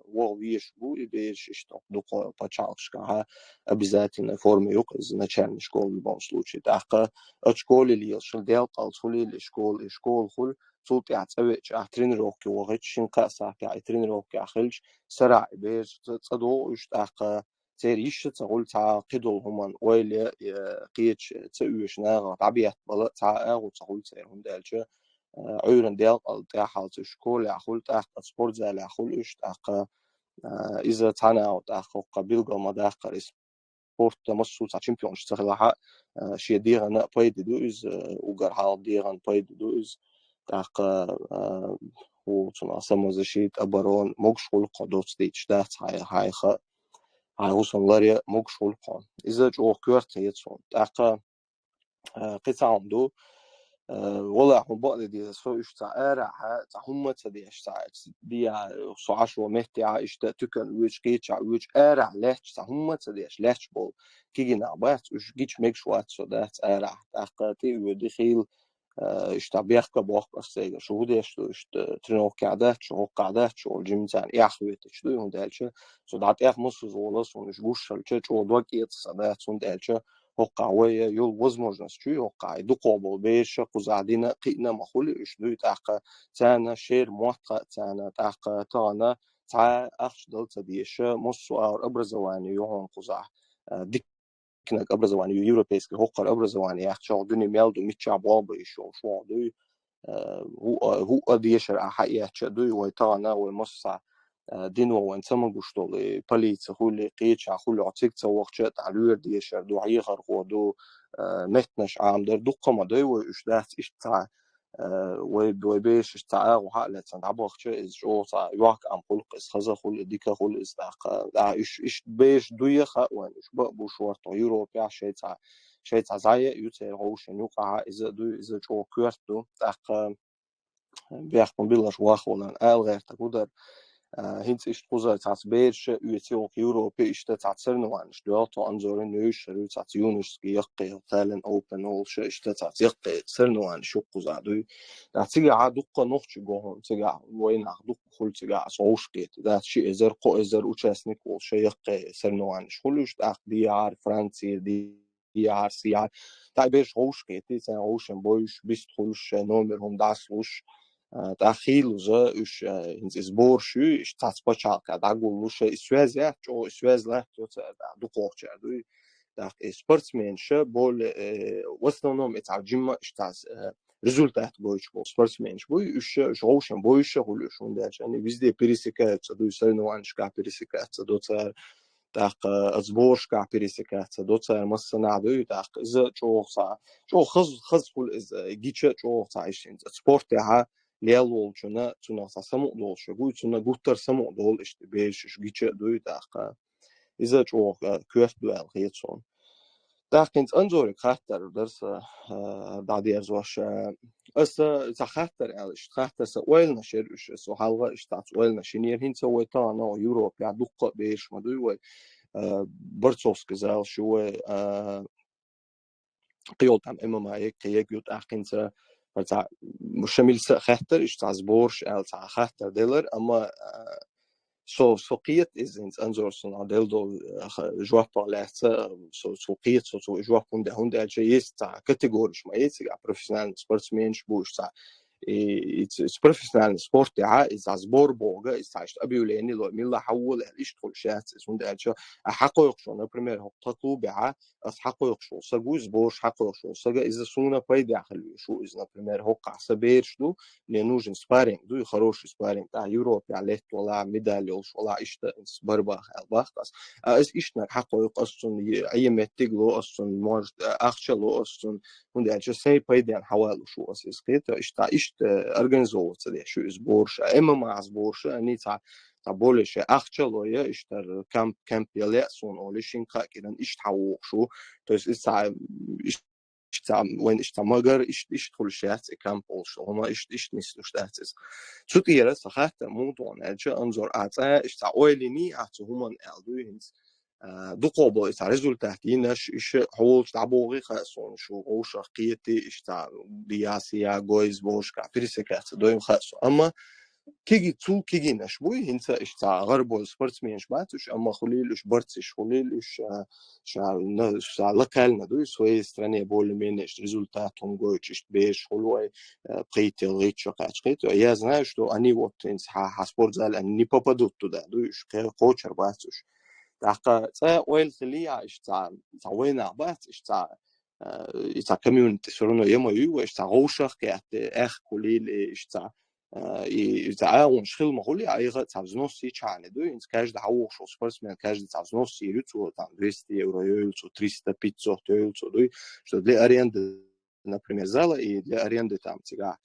وويش بو يبيش إشتوق دوقة بتشالشكها обязательно форме юказ начальной школы в любом случае. Так, школе ли шел дел колсули ли школ хул صوت يعتبر тренировки وغيتشين قاسة тренировки أخلش سرع بيش تصدو إشتاق تريش تقول تعقدوا هم ويل قيتش تأويش ناغ طبيعة بلا تعاقد تقول تيرهم دالش عيرن ديال تاع حالت شكول يأخذ تاع سبورت زال يأخذ إيش تاع إذا تانا أو تاع قبيل قام داخل سبورت مصر تاع شامبيون اشتغلها شيء ديرنا بايد دوز وقر حال ديرن بايد دوز تاع وصنع سموزشيت أبرون مقشول قدوس ديش ده هاي وصل لاري مقشول قان إذا جو كورت يتصون تاع قطع عمدو والله هم بعض دي سو إشتعار هم تديش تاع دي صعش ومهتي إشت تكن ويش كيتش ويش أرع لهش هم تديش لهش بول كيجينا بات وش جيتش ميكش وات سو ده أرع تأقتي ودخيل إشتبيخ كباخ بس إذا شو ده إشت ترينوك قعدات شو قعدات شو الجيم تان يحويت شو هم دالش سو ده إخ مصر زولس ونش بوش الشيء شو دوك يتصدق سون دالش هقعوية يول возможность شو هقع دقابل بيش قزعدين قينا مخول إشدو تاق تانا شير موقع تانا تاق تانا تا أخش دلتا ديش مصو أو أبرزواني يوهن قزع ديكنك أبرزواني يوروبيسك هقر أبرزواني أخشاق دوني ميلدو ميتشع بابا يشو شو دو هو ديشر أحيات شدو ويتانا والمصع دينو وين سما قشطول بليت خول قيتش خول عتيك توقشت على ديشر دو عيخر خودو متنش عام در دو قما دو وش دات إش تاع وبيش تعا وحالة عبوخش إز جو تا يواك أم خلق إز خزا خل ديكا خل إز داق إش بيش دوية خاوان إش بقبو شورت يوروبيا شيء تا زايا يوتير هوشن يوقع إز دو إز جو كورتو داق بيحكم بيلاش واخولان غير تقدر هنت إش قوزا تاعت بيرش يوتيوق يوروبي إش تاعت سرنوان إش دوالتو أنزورين نيوش رو تاعت يونس يقي ثالن أوبن أولش إش تاعت يقي سرنوان شو قوزا دوي تيجا دوقة نوخش جوهم تيجا وين دوق خل تيجا صوش كيت ده شيء إزر قو إزر وشاسنيك والش يقي سرنوان شخلوش تاخ ديار فرنسي ديار سيار تاع بيرش هوش كيتي تاع هوشن بويش بيست خلوش نومرهم داسلوش تأخيلوزا إش إنز إزبور شو إش تاسباشال كداغولوش إسوازيا جو إسوازلا جو دوقوش دوي داك سبورتسمانش بول وستنوم إتعجم إش تاس результат بويش بول سبورتسمانش بوي إش جوشن بويش هولوش ونداش يعني везде пересекаются دوي соревнованиشка пересекаются доцар داك أزبورشка пересекаются доцар مسنا دوي داك إز جوخا جو خز كل إز جيتش جوخا إش إنز سبورت تاعها ليالول شنا سمو دول شغوي شنا غوتر سمو دول إشت بيش جيتش دوي داق إذا جو كيف دوال خيتون داق إنت أنزوري خاطر درس دادي أرزوش خاطر إيش خاطر سويل نشر إيش سو حلقة إش تاع سويل نشينير هين سوي تانا يوروب يا دقة بيش ما دوي برتسوس كزال شو قيود عم إما هيك يجود أخنسا فرتا مش ميل خاطر إش تعزبورش أو تاع خاطر ديلر أما سوقيت إنت أنزورسون عدلدو جواب بالعتا سوقيت جواب هوندا الجيس تاع كاتيجوريش ما يتسع بروفيشنال سبورتسمانش بوش تاع it's professional sport تاع زبور بوغا استعشت أبيوليني لو ميلا حول إيش تقول شات هوندا الجا حقو يقشون بريمير هقطو بيع حقو يقشون سجو زبورش حقو يقشون سجا إذا سونا باي داخل شو إذا بريمير هقع سبيرش دو لنوجن سبارينج دو خروش سبارينج تاع يوروب عليه ولا ميداليوش ولا إيش برباخ الباخ بس إيش نك حقو يقصون أي متجلو أصلا مارج أخشلو أصلا هوندا الجا سي باي دان حوالو شو أساس كده إيش organizować شو زبورش اما مع زبورش اني تاع بولش اخچلويه اشتر كامب يلسون اولشين كاكيدن ايش تحوق شو توس تاع ايش تاع وين ايش تاع ماجر ايش تدخل شات كامب اولش هما ايش نسلوش داتس شو تيرا صحات موضوع نجا انظر اتا ايش تاع اويليني اتو هما الدوينز دقوبو تاع ريزولتاتيناش إيش حول تاع بوغي خاصون شو غوش قيتي إيش تاع دياسيا جويز بوش كابريسكات دويم خاصو أما كيجي نشبوي هنت إيش تاع غربو سبورتسمانش باتوش أما خليلوش برتش خليلوش شا لكالنا دوي سوي стране более-менее результатом гоич إيش بيش خلوي قيتي الغيتش قاعد я знаю что они вот ха спортзал они не попадут туда دويش коучер бاتوش داقة تا ويل خليا إيش تا وين عبات إيش تا كميونتي سرنا يما يو إيش تا غوشة كأت كليل إيش تا تعاون شخل مغولي أيغة تعزنوسي شانه دو إنت كاش دعوه شو سبورتسمان كاش تعزنوسي يرتو تام 200 يورو يلتو 300 500 يلتو دوي شو для аренды например зала и для аренды там тига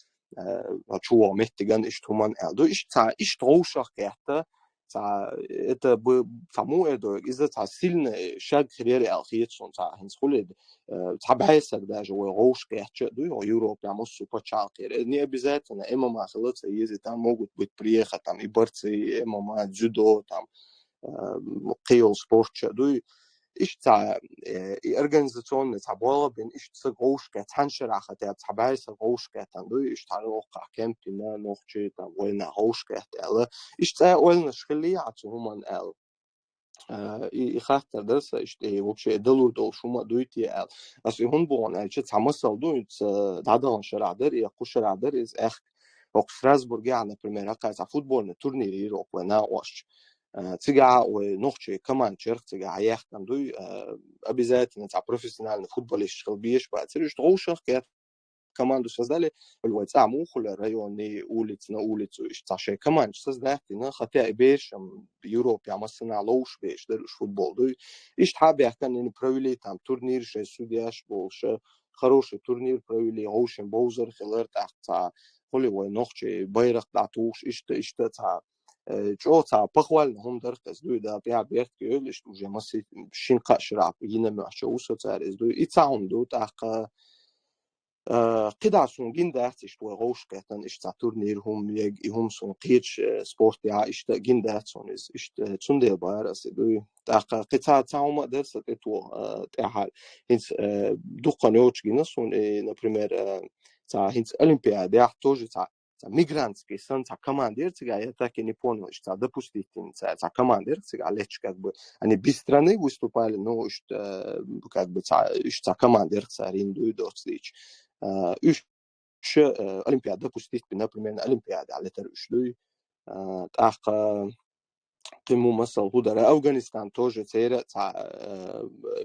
чего меттиган إيش туман دو إيش غوشة كأت это فمو إدو إذا تعسيلنا شاق خيري أخيط صن هنس خلد تعبعيسك ده جوا غوش كيحش دو يوروب يعمل سوبر شاقير إني بذات أنا إما ما خلص يزي تام موجود بتبريخة تام إبرتي إما ما جودو تام قيل سبورت دو إيش تاع organization تاع بولا بين إيش تسقوش كتنشر عخته تبعي سقوش كتندو إيش تاع وقع كامبينا نوخشي تاع وين هوش كتلا إيش تاع وين شخلي عتهم ال يخاطر درس إيش вообще دلور دول شو ما دويتي ال أصل هون بون إيش تعمسل دو دادان شرع در يقوش شرع در إز أخ وقت ستراسبورغ يعني بريميرا كاس فوتبول تورنير يروح ونا واش تيجا ونوخشي كمان شرق تيجا يحكم دوي أبيزات نتاع بروفيسيونال فوتبول يشتغل بيش بعد سيرش تغوشة كيات كمان دوس هذا الوقت عمو خل ريوني أولتنا أولتو إيش تاشي كمان سازداتنا خطأ بيش بيوروب يعمل صنع لوش بيش دلوش فوتبول دوي إيش حابي يحكم إن برويلي تام تورنير شيء سودياش بولش хороший турнир провели, очень боузер хилер та холевой ночи байрак татуш ишта та чё та похвально هم درخص دوی دا بیا بیرت گیلش уже مسی شین قشراب یینه ماشو وسو تارز دوی ایتاون دو تا قداسون جندات اشتوا غوش كاتن اشتا تورنير هم هم سون قيتش سبورت يا اشتا جندات سون اشتا تسندي بار اسدو تاق قطع تاوما درس تو تاع هنس دوقا نوتش جنسون например تا هنس олимпиада я тоже та мигрантский сан та командирцыга я так и не понял что допустить та командирцыга лечь как бы они без страны выступали но что как бы та командирца ринду дорслич üç olimpiyada pustit например олимпиада على ترشلوي تاق قمو مثلا هودر Афганистан тоже цера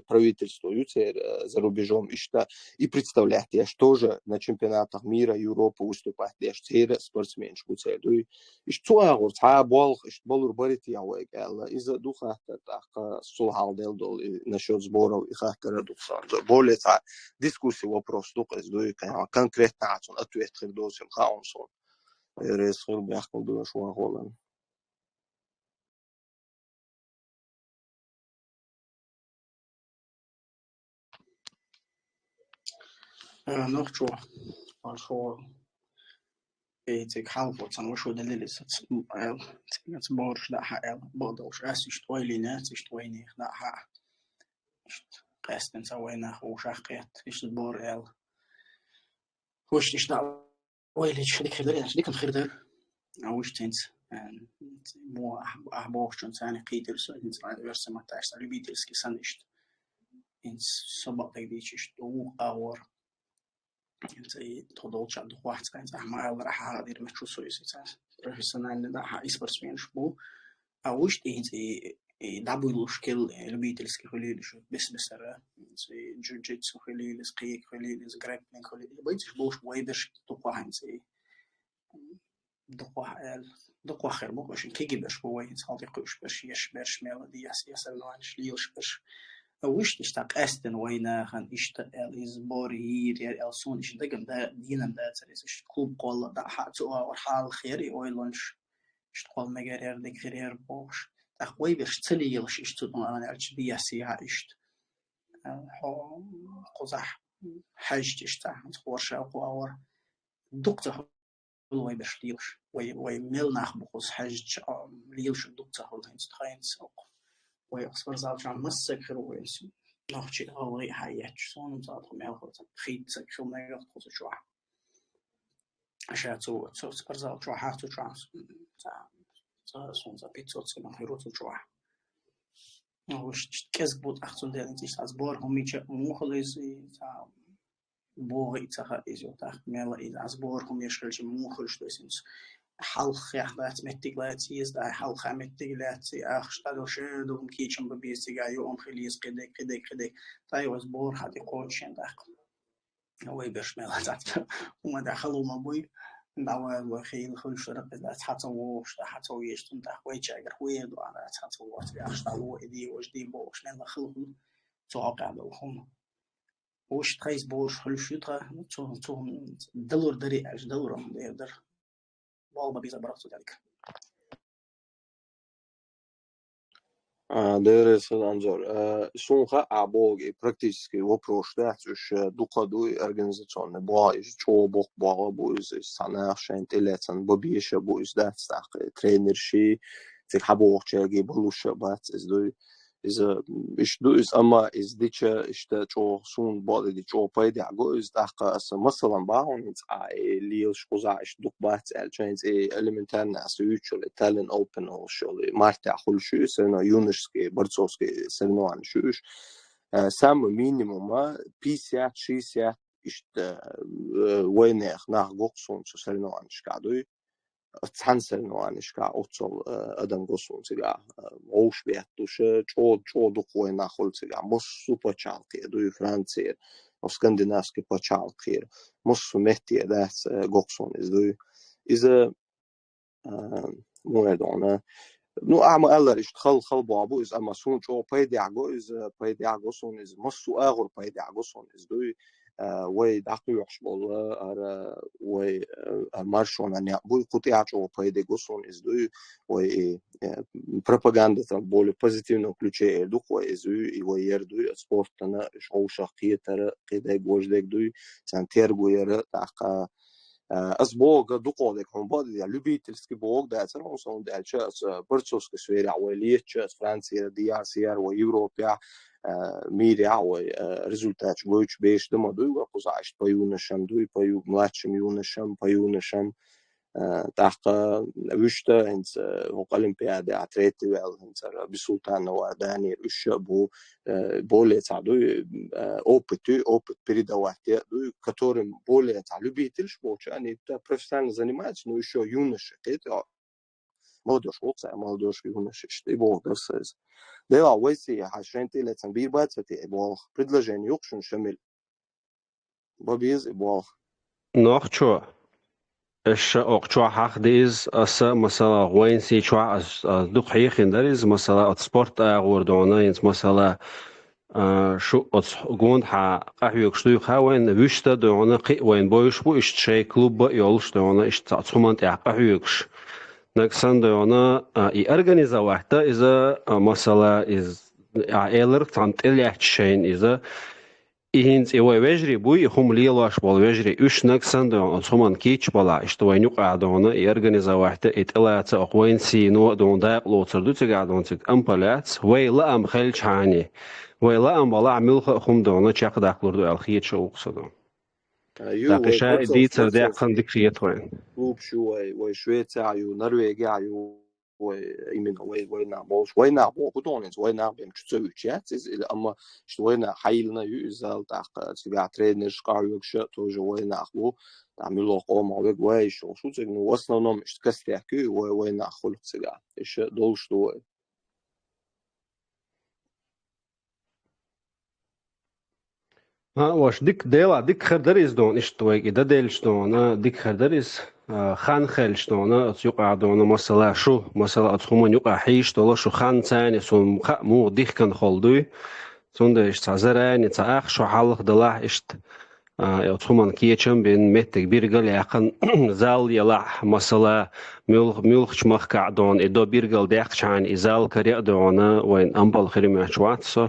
правительство юцер за рубежом ишта и представлять я тоже на чемпионатах мира Европы выступать я цера спортсмен шкуцердуй иш цуагор бол иш болур барит я вегал из-за духа так сулхал дел насчет сборов и хакера духа более дискуссии вопрос духа издуй конкретно ответ хирдосим хаунсон ресхил бяхкал душ ваголан nog zo, maar zo ik half wat aan wat de lilies het boors dat hij bodos is toilie net is toilie dat hij resten zou weinig hoe zegt is het boor hoe is dat toilie schrik ik kan gerder nou is het en mo boors zijn kieder zo in zijn verse maar daar is Beatles zijn niet in sobat ik dit is toe hour انت تضوج عند واحد كان زعما راح غادي مشو سويسيتا بروفيسيونال راح اسبورتسمين شبو اوش انت دابل شكل البيتلز كخليل شو بس راه زي جوجيتسو خليل سقيك خليل زغرابلين خليل بغيتش بوش ويدش تقوا انت دقوا خير باش كيجي باش هو يتصادق باش يشبش مال دي ياسر ليش باش وش تشتاق أستن وينا خان إشتاق الإزبار هير السون إشتاق ده دينا ده تريس كلوب قال ده حاتوا ورحال خيري ويلونش إشتقال مجرير دك خير باش تخوي بيش تلي يلش إشتون أنا أرش بياسيها إشت قزح حاج تشتاق تخورش أو دكتور وي بيش ليلش وي ميل نخبخوس حاج ليلش دكتور هو هنس تخين سوق ويأصبر زالجان مسكر ويسو نحكي أولي حياتش صون زالهم يلخوت خيد سكشو نيغت خوت شوع أشياء أصبر زالجو حاتو شانس صون زابيتوت سيما هيروتو شوع وش كذبوت أحسن ديالين تيش أصبر هم يجا موخلزي بوغي تاخا إيزو تاخ ميلا إذا أصبر هم يشغلش موخلش دوسينس حلق يحدث متقلاتي يزدع حلق متقلاتي أخشتادو شدوم كيشم ببيستي يوم خليس قدك تايو أصبر هادي قوتشين داخ هو يبشمل هذا وما دخلوا مبوي دعوة وخيل خلش رقص ده حتى وش ده حتى ويشتون ده ويجاجر ويد وعلى حتى وقت يخشتادو إدي وجدي بوش من دخلهم توقع لهم وش تخيس بوش خلش يطرح توم دلور دري أج دلورهم ده والله بيزا برافو ذلك. Deres anzor. Sunha abogi практически вопрос да уж дукаду организационный бо из чобок бо бо из санашен телецан бобиша бо из да стак тренерши тех хабочеги болуша бац из до إيش دوز أما إز ديتش إشتا جو سون بعض دي جو بايدي عجو إز دقة أصلا مثلا باون إنت ليش قزع إش دوك بات الجينز إلمنتار ناس يوتشل إتالين أوبن أو شغل مارتع خل شو سرنا يونسكي برتسوسكي سرنا عن شوش سام مينيموم ما بيسيات شيسيات إشتا وينيخ ناخ قوقسون سرنا عن شكادوي تحنسل نوانش كا أوصل أدم قصون تجا موش بيحتوش جو دقوة ناخل تجا مصو بتشالقي دوي فرنسير أو سكندناسكي بتشالقي مصو مهتي داس قصون إز دوي إذا مو يدونا نو أعمى الله إيش خل بابو إز أما سون جو بايدي عجو إز بايدي عجو سون إز مصو آخر بايدي عجو سون إز دوي وي دقيقش والله أر وي المارشون أن يقبل قطيعة وبيد جوسون إزدو وي пропаганда там более позитивном ключе эдук ва изу и ва ерду спортана шоу шахиетер кедай гождегду сантергуера така أسبوع دقودك هم بعد يعني любительский блог да это он сон да час برتوسك سوير عوالية час فرنسا دياسير ويوروبيا ميريا وريزولتات ويش بيش دم دو وقزعش بيونشم دو بيو ملاتشم يونشم تحقق وشتا هنس أولمبياد أتليتي ويل هنس بسلطان ورداني الشابو более تعدو опыт передавать дو которым более любитель спорта они профессионально занимаются но еще юноши это молодежь молодежь юноши что и бог да сез да войси хашенти летен бирбацати бог предложение юкшун шамил бабиз бог noch cho اش اقچوا حق دیز اس مثلا وين سي چوا از دقیق خندریز مثلا سپورت غوردونه انس مثلا شو گوند ها قهوه شتو خوين وشته دونه قي وين بوش بو اش شي كلوب يولش دونه اش تصمنت قهوهش نكسن دونه اي организовать اذا مثلا از ايلر تانت اليحشين اذا إنت إيوه وجري بوي هم ليلاش بالوجري إيش نكسند أصلاً كيتش بلا إشتوينيو قاعدونا organizовать إطلاعات أقوين سينو دون داق لوتر دوت قاعدون تك أمبلات ويلا أم خلش هاني ويلا أم بلا عمل خم دونا شاق داخل دو الخيت شو أقصدون دقيشة ديت داق خندق خيت وين كلوب شو وشويتسا يو نرويجا يو ويمين وينا بوقدونز وينا بيمشتويتشات اما شوينا حيلنا يزال تاع سبع ترينرز قاعيوك توجه وينا اخو تعملوا قوم عليك وايش شو انه وصلنا مش كاستيكي وينا خلق سبع ايش دول شو ها واش ديك ديلا ديك خردريز دون اشتويك إذا ديلش دون ديك خردريز خان خلش دون يقع دون مثلا شو مثلا أتخمون يقع حيش دولا شو خان ثاني سون مو ديك كان خلدوي سون ده تعزراني تعاق شو حلق دلا اشت أتخمون كيتشم بين متك بيرجل يقن زال يلا مثلا ملخش مخ دون إدو بيرجل ديخش عن إزال كريا دون وين أمبل خريم شواتسو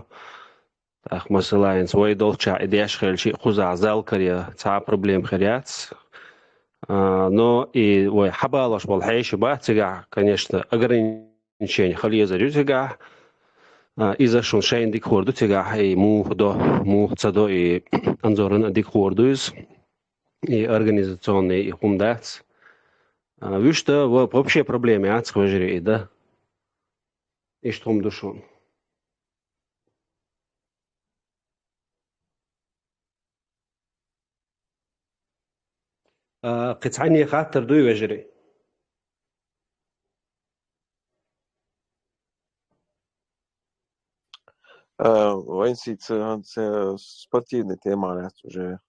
أخ مثلا إنس ويدول شا إديش خير شيء خزع زال كريا تاع بروبليم خريات نو إي وحبالش بالحيش باتجع конечно ограничение خليه زريو تجع إذا شون شين ديك خوردو تجع إي مو تصدو إي أنظرنا ديك خوردوز إي организационный إي خمدات ويشتا вообще проблемы أتخوجري إذا إيش تهم دوشون قطعني خاطر دوي وجري وين سيت спортивный тема уже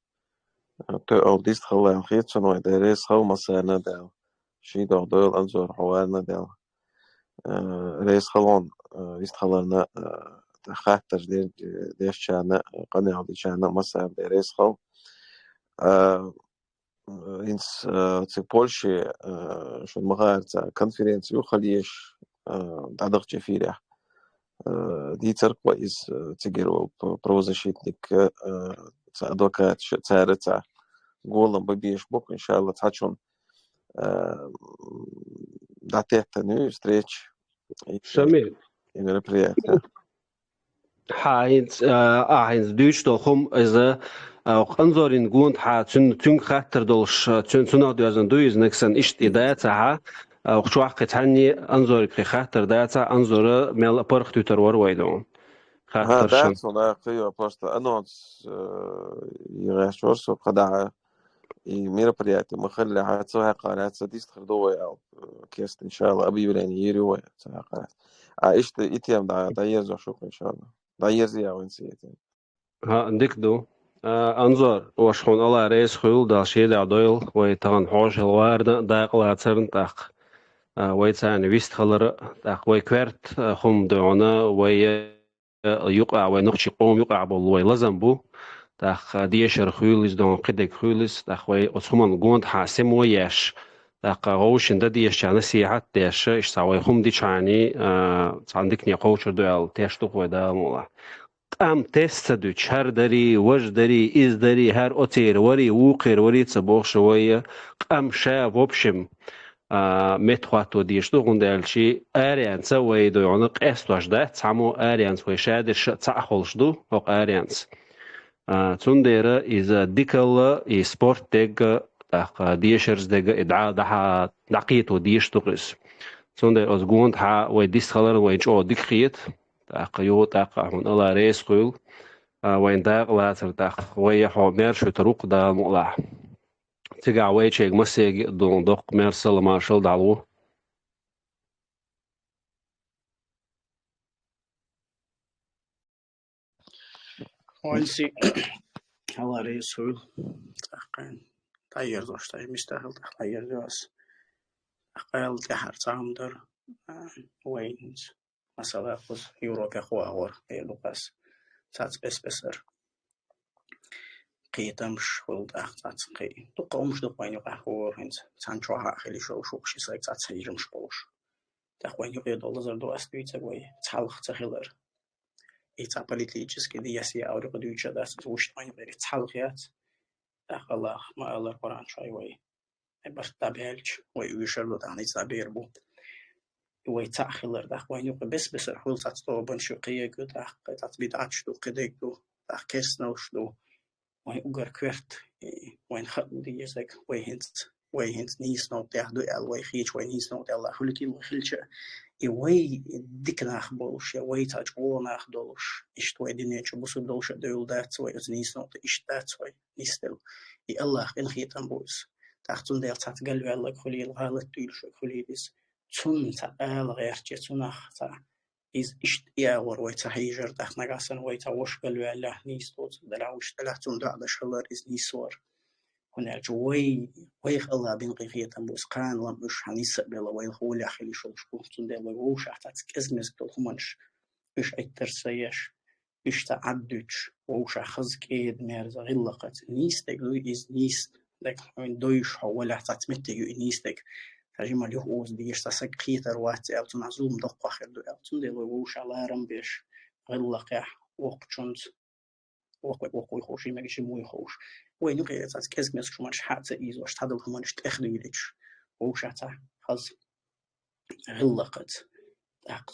تو او ديست خلا خيط شنو درس خو مسانا دال شي دول انزور حوالنا دال ريس خلون ديست خلنا خاطر ديش شانا قناع دي شانا مسا ريس خو إنس في بولشة شو المغار تاع كونفرنسيو خليش تعدق جفيرة دي ترك وإز تجرو بروزاشيتنك تاع أدوكات تاع قولن ببيش بوك إن شاء الله تحشون دعتيت نو ستريتش شميل мероприятие هاينز دوش دولهم إذا أنظرين قوند تون خاطر دولش تون دوازن دويز نكسن إشت إدايتها وشو عقد هني أنظر في خاطر دايتها أنظر مال برخ تويتر ورويدون خاطر شن دايتها قيوة просто أنونس يغاشورس وقدع мероприятие مخلي هاتسوها قارات سديست خردوه أو كيست إن شاء الله أبي يولاني يروي سوها قارات إشت إتيام دا يرزو شوك إن شاء الله دا يرزي أو إنسيتين ها ديك دو أنظر وشخون الله رئيس خيول دا شيء دا دويل ويتغن حوش الوارد دا قلاتسرن تاق ويتسان ويست خلر تاق ويكويرت خم دونا وي يقع ونخشي قوم يقع بالوي لازم بو داخ ديشر خوليس دون قدك خوليس داخ وي أصحمن جوند حاسم وياش داخ غوش إن ديش يعني سياحة ديش إيش سوي خم دي شاني عندك نيقوش دوال تيشتوق ودا مولا ام تست دو چهر داری وج داری ایز داری هر اوتیر وری ووقر وری تصبوغ شوية ام شا وبشم متخواتو ديشتو غندالشي اريانس وي دو يونق استواش ده تسامو اريانس وي شادر تساخولش دو اوق اريانس تنديرا إذا ديكال إي سبورت ديك ديشرز ديك إدعاء دقيتو ديشتوقس تندير أز جوند ها وي ديسخلر وي جو ديك خيت يو هون الله ريس خيل وين داق لاتر داق وي حو ميرشو تروق دا مقلع تيجا وي تشيك مسيج دون دوق ميرسل مارشال دالو وانسي الله رئيس هول تقين تاير دوش تاي مستاهل تاير دوس أقل تحر تعمدر وين مثلا خص يوروبا خوار يلوكاس تاц بسر قيتمش ولد أخذت قي تقومش دقوين قهور هنت تانشوها خلي شو شي سايك تاц هيجمش بوش تقوين يقول زر دو أستوي تقوي تحلق تخيلر إيتا политически دياسي أو رقدوجة داس وش تاني بري تحلقيات الله ما الله القرآن شوي وي برتابيلج ويشرلو داني تابيربو ويتأخلر داخ وين يبقى بس الحول تطلع بنشقية كده داخ تطبيعاتش دو كده دو داخ كيسنوش دو وين أجر كرت وين خد دي يزك وين نيس نو تاخدو ال وين خيش وين نيس نو الله خلتي وخلش وين ديك ناخبولش وين تاجول ناخدولش إشتوي دنيا شبوس دولش دول دات وين نيس نو إشتات وين نيستل الله إن خيتم بوس تاختون دير تاتقلب الله خلي الغالط تيلش خلي بس تون تقال غير جتونخ تا إز إشت ياور ويتهيجر دخ نقاسن ويتوش قلو الله نيستوت دلاوش دلاتون دعد شلر إز نيسور هناك ويخ الله بنقيقية تنبوس قان لمش حنيس بلا ويخول يحلي شلش كنتون دير ويوش احتاتك إزمز بالخمانش إش أيترسيش إش تعدوش ووش أخزك إيد ميرز غلقت نيستك لو إز نيست لك من دويش حول احتاتمتك نيستك تجمع له أوز ديش تسق خيتر وات أو تنعزوم دق آخر دو أو تندل ووش على رمبيش غلقة وقت شنت وقوي خوشي ما جيش موي خوش وين يقول تاس كزمس شو مش حتى إيز وش تدل هم مش تأخذ يدش ووش حتى خز غلقت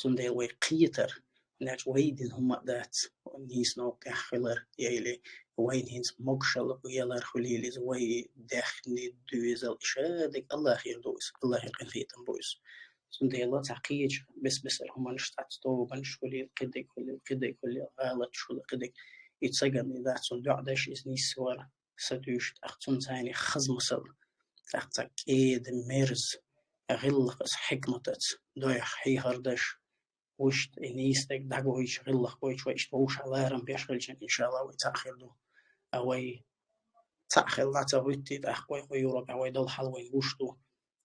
تندل وقيتر ناس ويدين هم ذات نيس نو كخلر يلي وين هنس مقشل ويلا خليلي زوي دخني دوزل شادك الله خير دوس الله خير فيتم بوس سندي الله تعقيج بس هم نشتات تو بنش كل كل غلط شو كدك يتسجن ذات صندوق داش نيس ورا سدوش أختون ثاني خزم صل تحتك إيد ميرز غلقس حكمتت دويح هي هردش وش نيستك دعوة يشغل لك ويش وش على رم بيشغلش إن شاء الله ويتأخر له أوي تأخر لا تبيتي تأخوي ويورك أوي دل حل ويوشلو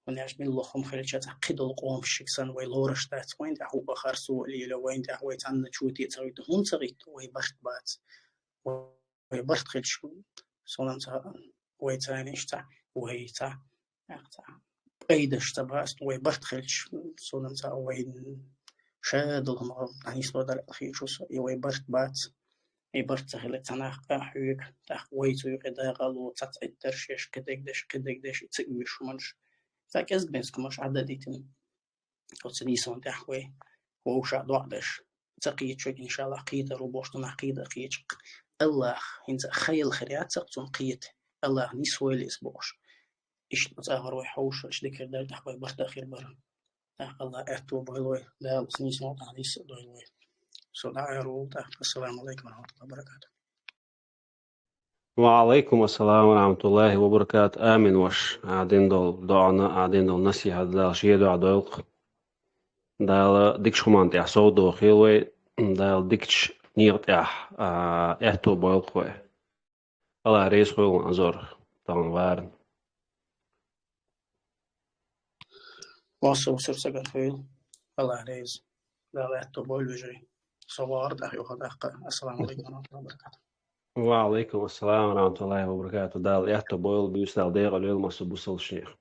ونعش من الله خم خليش تعقد القوم شخصا ويلورش تات وين دعوة بخار سوء لي لو وين دعوة تان شوتي تريد هم تريد ويبرت بات ويبرت خلش صنم تا ويتاني إشتا ويتا أيدش تباست ويبرت خلش صنم تا وين شادلهم يعني صدر الأخير شو يبرت بات يبرت سهلة تناخ حيك تحويتو يقدر قالوا تتعدرش كدقدش تسويش منش تاكز بنسك مش عدديتين أو تنيسون تحوي ووش عدوعدش تقيت شو إن شاء الله قيد روبوش تنقيد قيد الله إنت خيل خريات تقتون قيد الله نسوي الإسبوش إيش تظهر ويحوش إيش ذكر دار تحوي برت أخير بر الله أتو بلوي لا بسنيس نوت عليس دوي السلام عليكم ورحمة الله وبركاته. وعليكم السلام ورحمة الله وبركاته. آمين وش قاعدين دول دعنا قاعدين دول نسيها دال شيء دعاء دولق دال ديكش خمان تيح صوت دو خيلوي دال ديكش نيغت احتو بولقوي الله ريس خويل أزور طبعا وارن واصل سرسجن خويل الله ريس دال احتو بول بجري صوار داخل السلام عليكم ورحمة الله وبركاته. وعليكم السلام ورحمة الله وبركاته. دال يحتى بويل بيستال ديغ اليوم الصبو الشيخ.